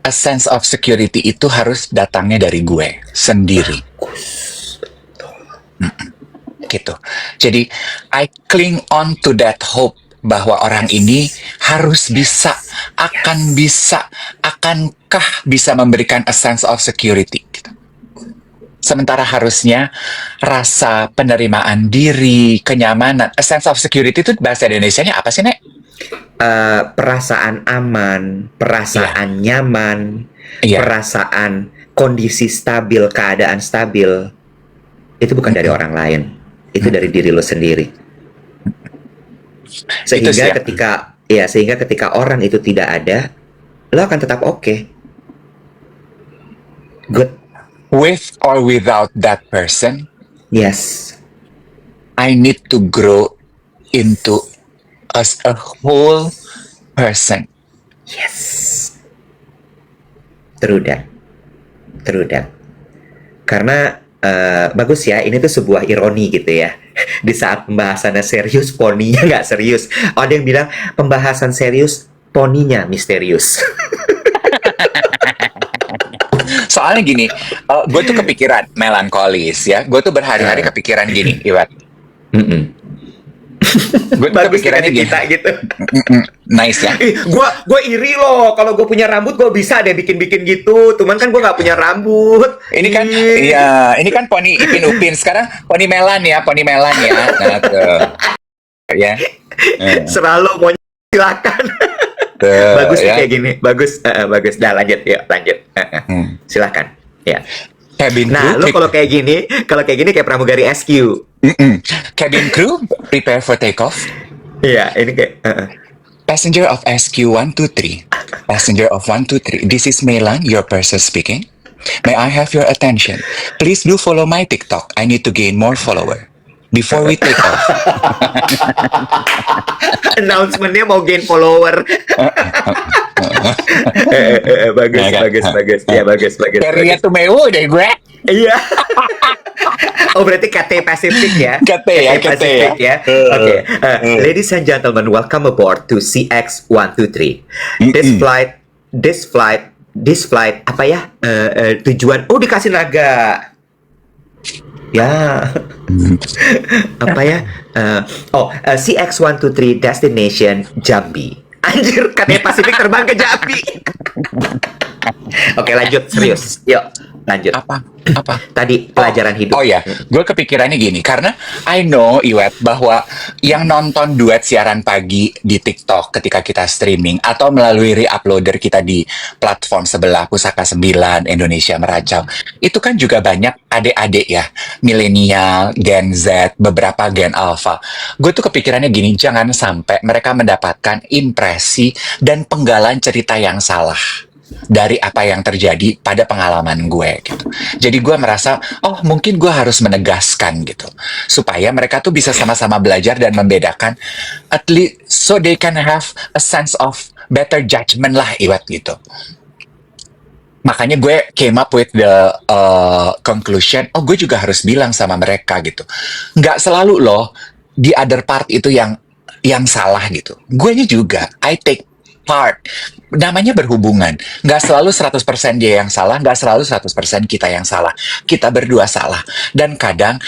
A sense of security itu harus datangnya dari gue sendiri. Gitu. Jadi, I cling on to that hope bahwa orang ini harus bisa, akankah bisa memberikan a sense of security. Gitu. Sementara harusnya rasa penerimaan diri, kenyamanan, a sense of security itu bahasa Indonesianya apa sih, Nek? Perasaan aman, perasaan nyaman, Iya. perasaan kondisi stabil, keadaan stabil, itu bukan dari orang lain, itu dari diri lo sendiri. Itu sih Sehingga ya. sehingga ketika orang itu tidak ada, lo akan tetap oke. Good. With or without that person, Yes. I need to grow into as a whole person. Yes. True that. Karena bagus ya, ini tuh sebuah ironi gitu ya. Di saat pembahasannya serius, poninya nggak serius. Ada yang bilang pembahasan serius, poninya misterius. Soalnya gini, gue tuh kepikiran melankolis ya. Gue tuh berhari-hari kepikiran gini, Iwan. Gue Bagus kepikirannya gini. kita gitu. Nice ya. Gue iri loh, kalau gue punya rambut gue bisa deh bikin gitu. Cuman kan gue nggak punya rambut. Ini kan, iya, ini kan poni Ipin Upin. Sekarang poni Melan ya. Nah, tuh. Ya. Selalu mau silakan. Tuh, Bagus ya. kayak gini, bagus. Dah lanjut, yuk lanjut. Silakan. Ya. Cabin Nah, crew, lo kalau kayak gini kayak pramugari SQ. cabin crew, prepare for takeoff. Iya, ini kayak Passenger of SQ123. Passenger of 123. This is Melan, your person speaking. May I have your attention? Please do follow my TikTok. I need to gain more follower. Before we take off. announcement-nya mau gain follower. Bagus. Ya, bagus. Karirnya tuh mewah deh gue. Iya. Oh, berarti KT Pacific ya? KT ya, KT Pacific ya. ya. Oke. Ladies and gentlemen, welcome aboard to CX123. This flight apa ya? Tujuan. Oh, dikasih naga. Ya. Apa ya? CX123 destination Jambi. Anjir, KT Pacific terbang ke Jambi. Oke, lanjut serius. Yuk, lanjut. Apa? Tadi pelajaran hidup. Oh ya, gue kepikirannya gini, karena I know, Iwet, bahwa yang nonton duet siaran pagi di TikTok ketika kita streaming, atau melalui re-uploader kita di platform sebelah, Pusaka 9, Indonesia Meracau, itu kan juga banyak adik-adik ya, milenial, Gen Z, beberapa Gen Alpha. Gue tuh kepikirannya gini, jangan sampai mereka mendapatkan impresi dan penggalan cerita yang salah dari apa yang terjadi pada pengalaman gue gitu. Jadi gue merasa, oh mungkin gue harus menegaskan gitu, supaya mereka tuh bisa sama-sama belajar dan membedakan, at least so they can have a sense of better judgment lah, Iwat gitu. Makanya gue came up with the conclusion, oh gue juga harus bilang sama mereka gitu. Nggak selalu loh the other part itu yang salah gitu. Guenya juga, I take part. Namanya berhubungan. Nggak selalu 100% dia yang salah, nggak selalu 100% kita yang salah. Kita berdua salah. Dan kadang,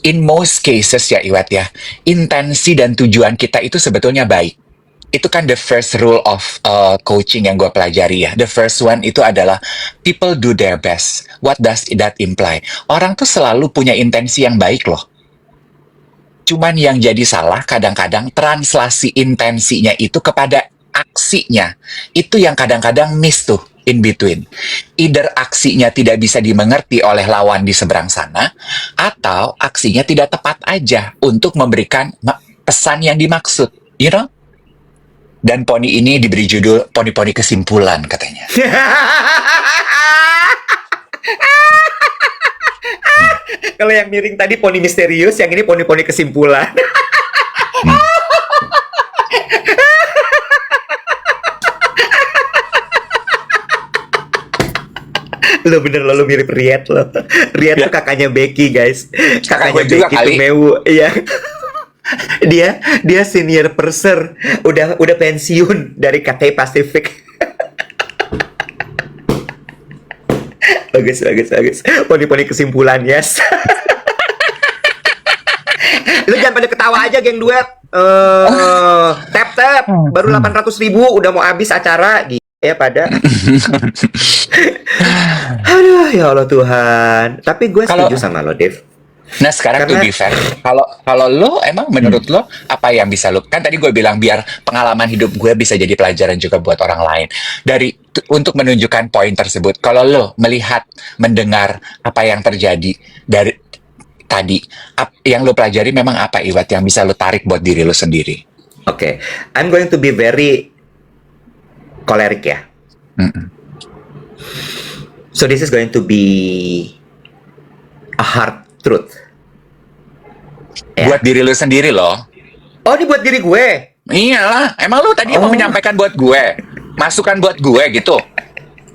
in most cases ya Iwat ya, intensi dan tujuan kita itu sebetulnya baik. Itu kan the first rule of coaching yang gue pelajari ya. The first one itu adalah people do their best. What does that imply? Orang tuh selalu punya intensi yang baik loh. Cuman yang jadi salah kadang-kadang translasi intensinya itu kepada aksinya. Itu yang kadang-kadang miss tuh in between. Either aksinya tidak bisa dimengerti oleh lawan di seberang sana, atau aksinya tidak tepat aja untuk memberikan pesan yang dimaksud. You know? Dan poni ini diberi judul Poni-Poni Kesimpulan katanya. Kalau yang miring tadi poni misterius, yang ini poni-poni kesimpulan. Lo bener lo mirip Riet lo. Riet tuh kakaknya Becky guys. Kakaknya gue juga Becky kali. tuh Mewu. Iya. dia senior purser. Udah pensiun dari KT Pacific. Bagus. Poni-poni kesimpulan, yes. Lu jangan pada ketawa aja geng duet. Tap baru 800.000 udah mau habis acara gitu ya pada. Aduh ya Allah Tuhan. Tapi gue setuju sama lo, Dev. Nah sekarang Karena- to be fair, kalau lo emang menurut lo apa yang bisa lo, kan tadi gue bilang biar pengalaman hidup gue bisa jadi pelajaran juga buat orang lain. Untuk menunjukkan poin tersebut, kalau lo melihat, mendengar apa yang terjadi dari tadi, yang lo pelajari memang apa Iwat yang bisa lo tarik buat diri lo sendiri? Oke, I'm going to be very choleric ya. So this is going to be a hard truth. Ya. Buat diri lo sendiri loh. Oh, ini buat diri gue. Iyalah, emang lo tadi mau menyampaikan buat gue, masukan buat gue gitu.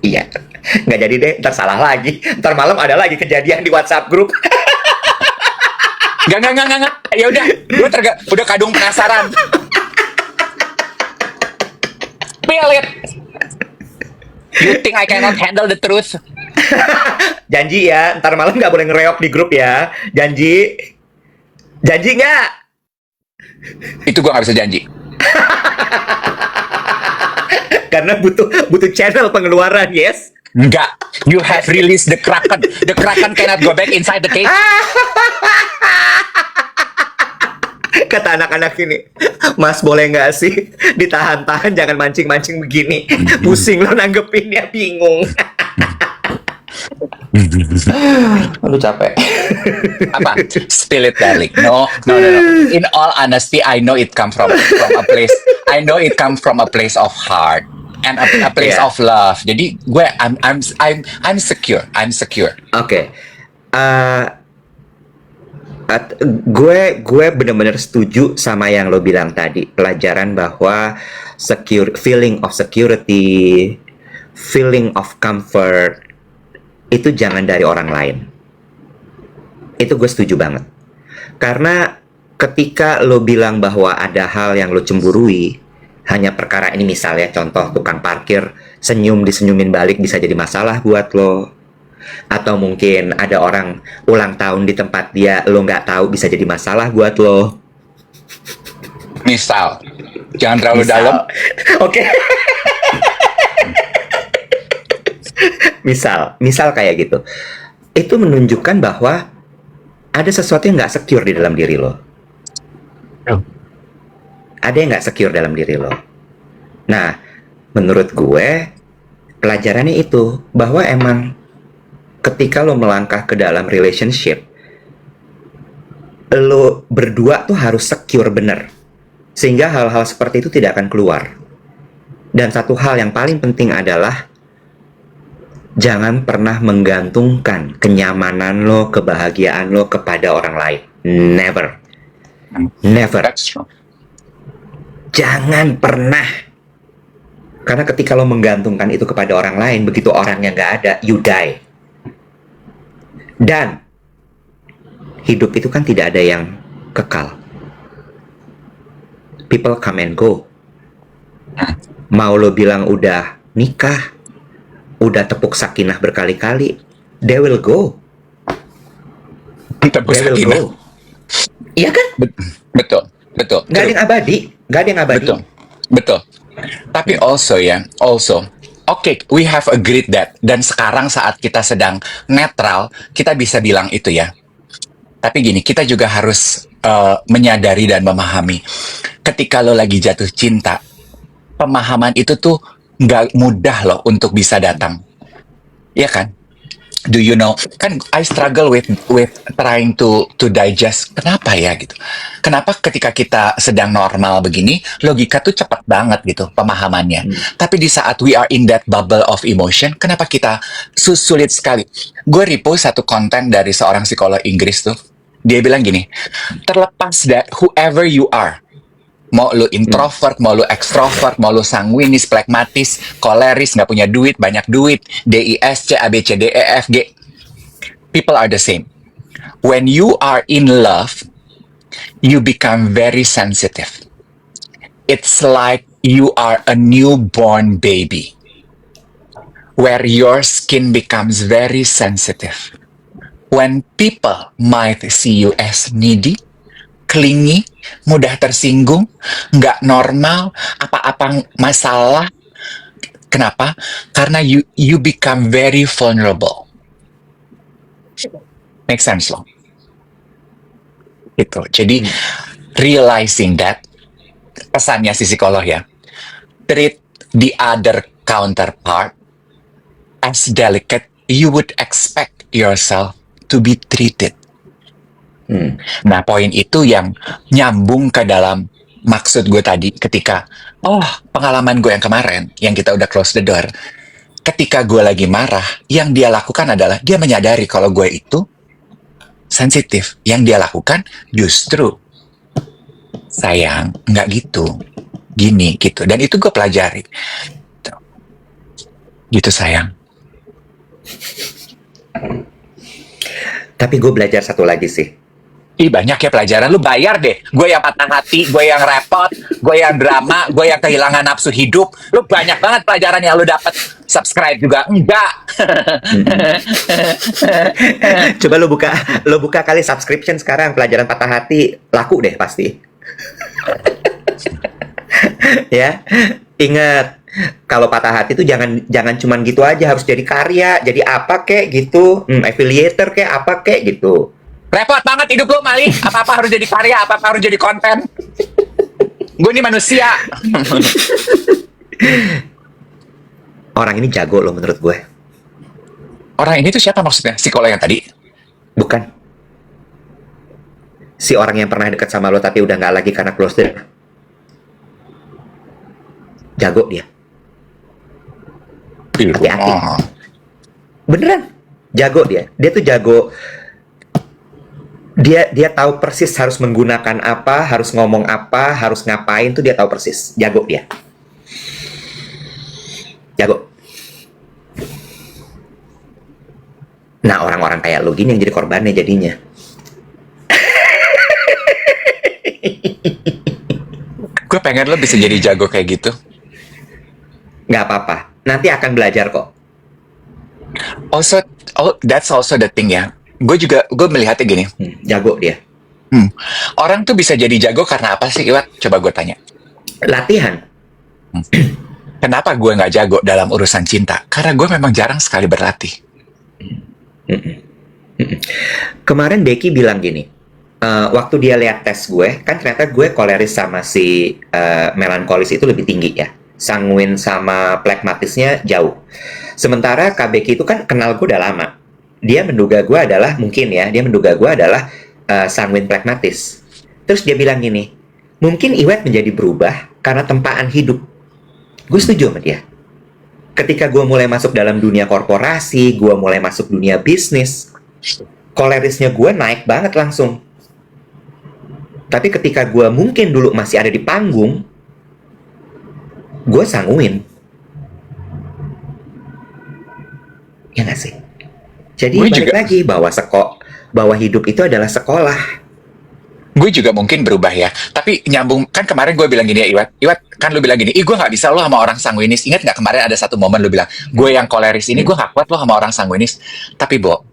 Iya. Nggak jadi deh, ntar salah lagi. Ntar malam ada lagi kejadian di WhatsApp grup. Enggak. Ya udah, gue udah kadung penasaran. Spill it. You think I cannot handle the truth? Janji ya, ntar malam nggak boleh ngereok di grup ya. Janji. Janji nggak? Itu gue nggak bisa janji. Karena butuh channel pengeluaran, yes. Enggak. You have released the Kraken. The Kraken cannot go back inside the cage. Kata anak-anak ini, Mas boleh nggak sih ditahan-tahan, jangan mancing-mancing begini. Pusing lo nanggepinnya, bingung. Lu capek. Apa? Spill it, darling. No. In all honesty, I know it come from a place. I know it come from a place of heart and a place Yeah. of love. Jadi gue I'm secure. I'm secure. Oke. Gue benar-benar setuju sama yang lo bilang tadi. Pelajaran bahwa feeling of security, feeling of comfort itu jangan dari orang lain. Itu gue setuju banget. Karena ketika lo bilang bahwa ada hal yang lo cemburui, hanya perkara ini misalnya contoh tukang parkir senyum disenyumin balik bisa jadi masalah buat lo. Atau mungkin ada orang ulang tahun di tempat dia lo nggak tahu bisa jadi masalah buat lo. Misal, jangan terlalu dalam. Oke. misal kayak gitu. Itu menunjukkan bahwa ada sesuatu yang nggak secure di dalam diri lo. Ada yang nggak secure dalam diri lo. Nah, menurut gue, pelajarannya itu bahwa emang ketika lo melangkah ke dalam relationship, lo berdua tuh harus secure bener. Sehingga hal-hal seperti itu tidak akan keluar. Dan satu hal yang paling penting adalah jangan pernah menggantungkan kenyamanan lo, kebahagiaan lo kepada orang lain. Never. Never. That's true. Jangan pernah. Karena ketika lo menggantungkan itu kepada orang lain, begitu orangnya nggak ada, you die. Dan hidup itu kan tidak ada yang kekal. People come and go. Mau lo bilang udah nikah, udah tepuk sakinah berkali-kali, they will go. Tepuk They will sakinah. go. Iya kan? Betul. Nggak ada yang abadi. Nggak ada yang abadi. Betul. Tapi also, okay, we have agreed that. Dan sekarang saat kita sedang netral, kita bisa bilang itu ya. Tapi gini, kita juga harus menyadari dan memahami. Ketika lo lagi jatuh cinta, pemahaman itu tuh nggak mudah loh untuk bisa datang. Iya kan? Do you know? Kan I struggle with trying to digest. Kenapa ya gitu? Kenapa ketika kita sedang normal begini, logika tuh cepat banget gitu pemahamannya. Tapi di saat we are in that bubble of emotion, kenapa kita sulit sekali? Gue repost satu konten dari seorang psikolog Inggris tuh. Dia bilang gini, terlepas dari whoever you are, mau lu introvert, mau lu extrovert, mau lu sanguinis, pragmatis, koleris, nggak punya duit, banyak duit, DISC, ABCDEFG, people are the same. When you are in love, you become very sensitive. It's like you are a newborn baby, where your skin becomes very sensitive. When people might see you as needy, clingy, mudah tersinggung, nggak normal, apa-apa masalah. Kenapa? Karena you become very vulnerable. Make sense loh? Gitu. Jadi, realizing that, pesannya si psikolog ya, treat the other counterpart as delicate you would expect yourself to be treated. Nah, poin itu yang nyambung ke dalam maksud gue tadi ketika, pengalaman gue yang kemarin, yang kita udah close the door, ketika gue lagi marah, yang dia lakukan adalah, dia menyadari kalau gue itu sensitif. Yang dia lakukan justru, sayang, nggak gitu, gini, gitu. Dan itu gue pelajari. Gitu, sayang. Tapi gue belajar satu lagi sih. Ih, banyak ya pelajaran. Lu bayar deh. Gue yang patah hati, gue yang repot, gue yang drama, gue yang kehilangan nafsu hidup. Lu banyak banget pelajaran yang lu dapat. Subscribe juga enggak. Coba lo buka kali subscription sekarang, pelajaran patah hati laku deh pasti. Ya, ingat kalau patah hati tuh jangan cuman gitu aja, harus jadi karya, jadi apa kek gitu, affiliator kek apa kek gitu. Repot banget hidup lu, Mali. Apa-apa harus jadi karya, apa-apa harus jadi konten. Gue ini manusia. Orang ini jago loh menurut gue. Orang ini tuh siapa maksudnya? Psikolog yang tadi? Bukan. Si orang yang pernah dekat sama lo tapi udah nggak lagi karena close door. Jago dia. Hati-hati. Beneran. Jago dia. Dia tuh jago. Dia tahu persis harus menggunakan apa, harus ngomong apa, harus ngapain tuh dia tahu persis. Jago dia. Jago. Nah, orang-orang kayak lo gini yang jadi korbannya jadinya. Gue pengen lo bisa jadi jago kayak gitu. Nggak apa-apa. Nanti akan belajar kok. Also, that's also the thing ya. Gue melihatnya gini. Jago dia. Orang tuh bisa jadi jago karena apa sih, Iwat? Coba gue tanya. Latihan. Kenapa gue nggak jago dalam urusan cinta? Karena gue memang jarang sekali berlatih. Kemarin Becky bilang gini, waktu dia lihat tes gue, kan ternyata gue koleris sama si melankolis itu lebih tinggi ya. Sanguin sama plekmatisnya jauh. Sementara Kak Becky itu kan kenal gue udah lama. Dia menduga gue adalah, sanguin plekmatis. Terus dia bilang gini, mungkin Iwet menjadi berubah karena tempaan hidup. Gue setuju sama dia. Ketika gue mulai masuk dalam dunia korporasi, gue mulai masuk dunia bisnis, kolerisnya gue naik banget langsung. Tapi ketika gue mungkin dulu masih ada di panggung, gue sanguin. Ya nggak sih? Jadi Gue balik juga. lagi bahwa hidup itu adalah sekolah. Gue juga mungkin berubah ya. Tapi nyambung, kan kemarin gue bilang gini ya, Iwat kan lu bilang gini, gue gak bisa lo sama orang sanguinis. Ingat gak kemarin ada satu momen lu bilang, gue yang koleris ini gue gak kuat lo sama orang sanguinis. Tapi Bo,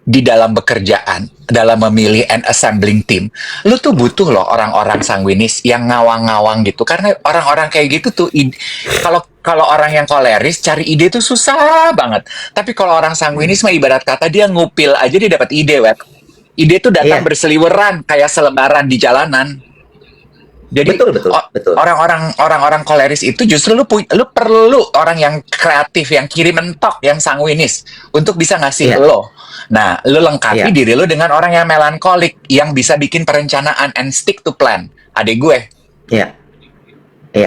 di dalam bekerjaan, dalam memilih and assembling team, lu tuh butuh loh orang-orang sanguinis yang ngawang-ngawang gitu. Karena orang-orang kayak gitu tuh, kalau orang yang koleris cari ide tuh susah banget. Tapi kalau orang sanguinis mah ibarat kata dia ngupil aja dia dapat ide, Wet. Ide tuh datang Iya. berseliweran kayak selebaran di jalanan. Jadi Betul. orang-orang koleris itu justru lu perlu orang yang kreatif, yang kirim mentok, yang sanguinis untuk bisa ngasih Iya. lo. Nah, lu lengkapi Iya. diri lu dengan orang yang melankolik yang bisa bikin perencanaan and stick to plan. Adik gue, Iya.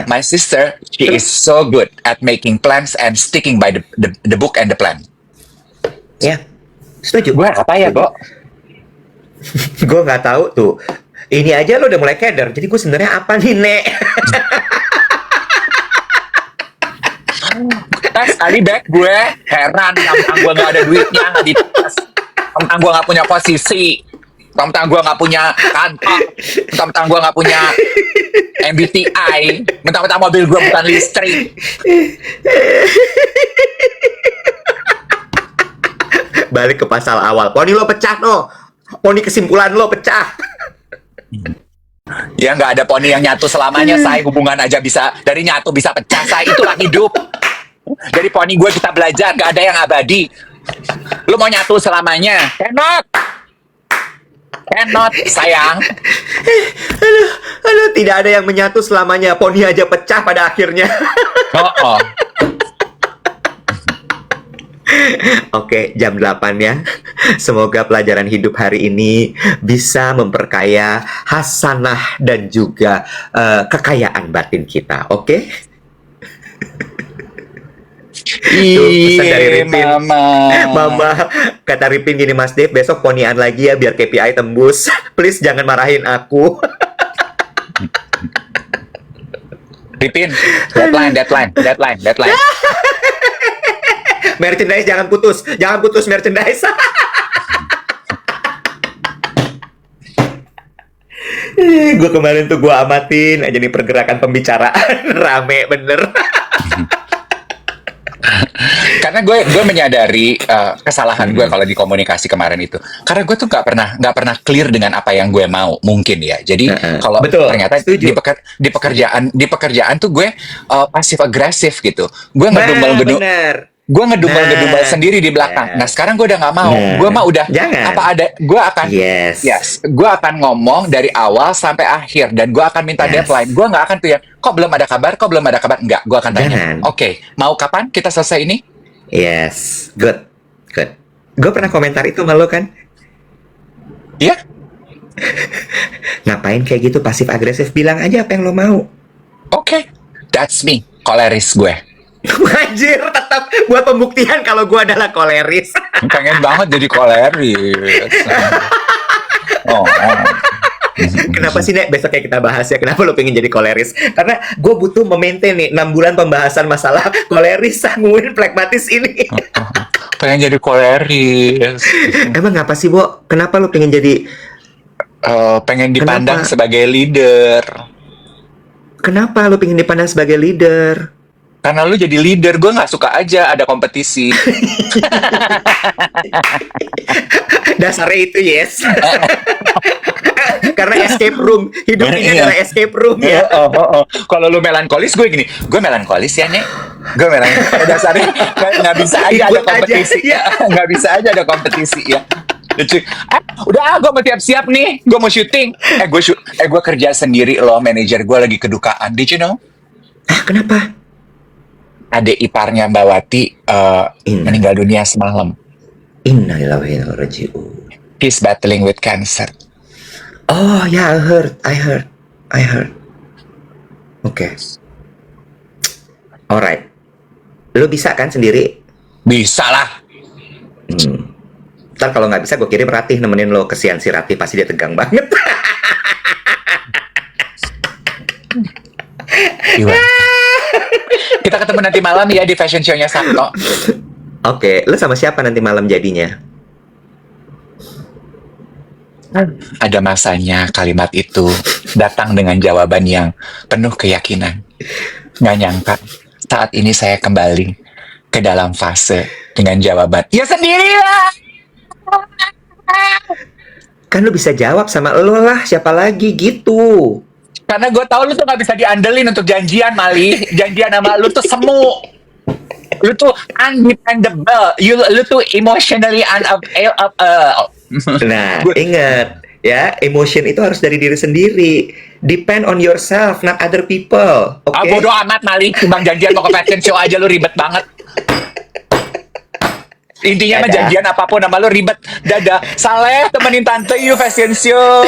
my sister, she is so good at making plans and sticking by the book and the plan. Iya. Setuju. Gue apa ya, Bo? Gue nggak tahu tuh. Ini aja lo udah mulai keder. Jadi gue sebenarnya apa nih, Nek? Tes kali back gue heran, tentang gue nggak ada duitnya, nggak dites, tentang gue nggak punya posisi, tentang gue nggak punya kantor, tentang gue nggak punya MBTI, mentang-mentang mobil gue bukan listrik. Balik ke pasal awal. Poni lo pecah, no. Poni kesimpulan lo pecah. Ya nggak ada poni yang nyatu selamanya, say. Hubungan aja bisa, dari nyatu bisa pecah, say. Itulah hidup. Dari poni gue kita belajar, nggak ada yang abadi. Lu mau nyatu selamanya? Cannot, sayang. Aduh, tidak ada yang menyatu selamanya. Poni aja pecah pada akhirnya. Oh. Oke, jam 8 ya. Semoga pelajaran hidup hari ini bisa memperkaya hasanah dan juga kekayaan batin kita. Oke? Tuh, pesan dari Ripin. Mama, kata Ripin gini, Mas Dave, besok ponian lagi ya biar KPI tembus. Please jangan marahin aku. Ripin, deadline. Merchandise jangan putus merchandise. Gue kemarin tuh gue amatin aja nih pergerakan pembicaraan. Rame bener. Karena gue menyadari kesalahan gue kalau di komunikasi kemarin itu. Karena gue tuh nggak pernah clear dengan apa yang gue mau, mungkin ya. Jadi kalau Betul, ternyata setuju. di pekerjaan tuh gue pasif agresif gitu. Gue ngedumel-ngedumel. Bener. Gue ngedumel sendiri di belakang. Nah sekarang gue udah nggak mau. Gue mah udah Jangan. apa ada. Gue akan Yes. gue akan ngomong dari awal sampai akhir dan gue akan minta Yes. deadline. Gue nggak akan tuh yang kok belum ada kabar. Enggak. Gue akan tanya. Jangan. Oke, mau kapan kita selesai ini? Yes. Good. Gue pernah komentar itu sama lo kan? Iya. Ngapain kayak gitu pasif agresif? Bilang aja apa yang lo mau. Oke, that's me. Koleris gue. Anjir, tetap buat pembuktian kalau gue adalah koleris. Pengen banget jadi koleris. Oh. Kenapa sih, Nek? Besoknya kita bahas ya. Kenapa lo pengen jadi koleris? Karena gue butuh memaintain nih 6 bulan pembahasan masalah koleris, sanguin, plekmatis ini. Pengen jadi koleris. Emang ngapa sih, Bo? Kenapa lo pengen jadi Pengen dipandang Kenapa? sebagai leader. Kenapa lo pengen dipandang sebagai leader? Karena lu jadi leader, gue nggak suka aja ada kompetisi. Dasarnya itu yes. Karena escape room. Hidup ini Iya. adalah escape room ya. Kalau lu melankolis, gue melankolis ya nih. Gue melankolis. Pada dasarnya nggak bisa aja ada Ikut aja, kompetisi. iya. Nggak bisa aja ada kompetisi ya. Lucu. Udah, gue mau siap-siap nih. Gue mau syuting. Gue kerja sendiri loh. Manajer gue lagi kedukaan. Did you know? Ah, kenapa? Adik iparnya Mbak Wati Inna. meninggal dunia semalam. Innalillahi wa inna ilaihi raji'un. He's battling with cancer. Oh ya, I heard. Oke. Alright. Lo bisa kan sendiri? Bisa lah. Ntar kalau nggak bisa gue kirim Ratih nemenin lo. Kesian si Ratih, pasti dia tegang banget. Iwan. Kita ketemu nanti malam ya di fashion show-nya Sabto. Oke, lo sama siapa nanti malam jadinya? Ada masanya kalimat itu datang dengan jawaban yang penuh keyakinan. Nggak nyangka saat ini saya kembali ke dalam fase dengan jawaban ya sendirilah. Kan lo bisa jawab sama lo lah, siapa lagi gitu. Karena gue tahu lu tuh nggak bisa diandelin untuk janjian, Mali. Janjian sama lu tuh semu. Lu tuh undependable. Lu tuh emotionally Nah, ingat ya, emotion itu harus dari diri sendiri. Depend on yourself, not other people. Oke? bodo amat, Mali. Timbang janjian mau ke fashion show aja lu ribet banget. Intinya mah Dadah. janjian apapun sama lu ribet. Dadah. Saleh temenin tante yuk fashion show.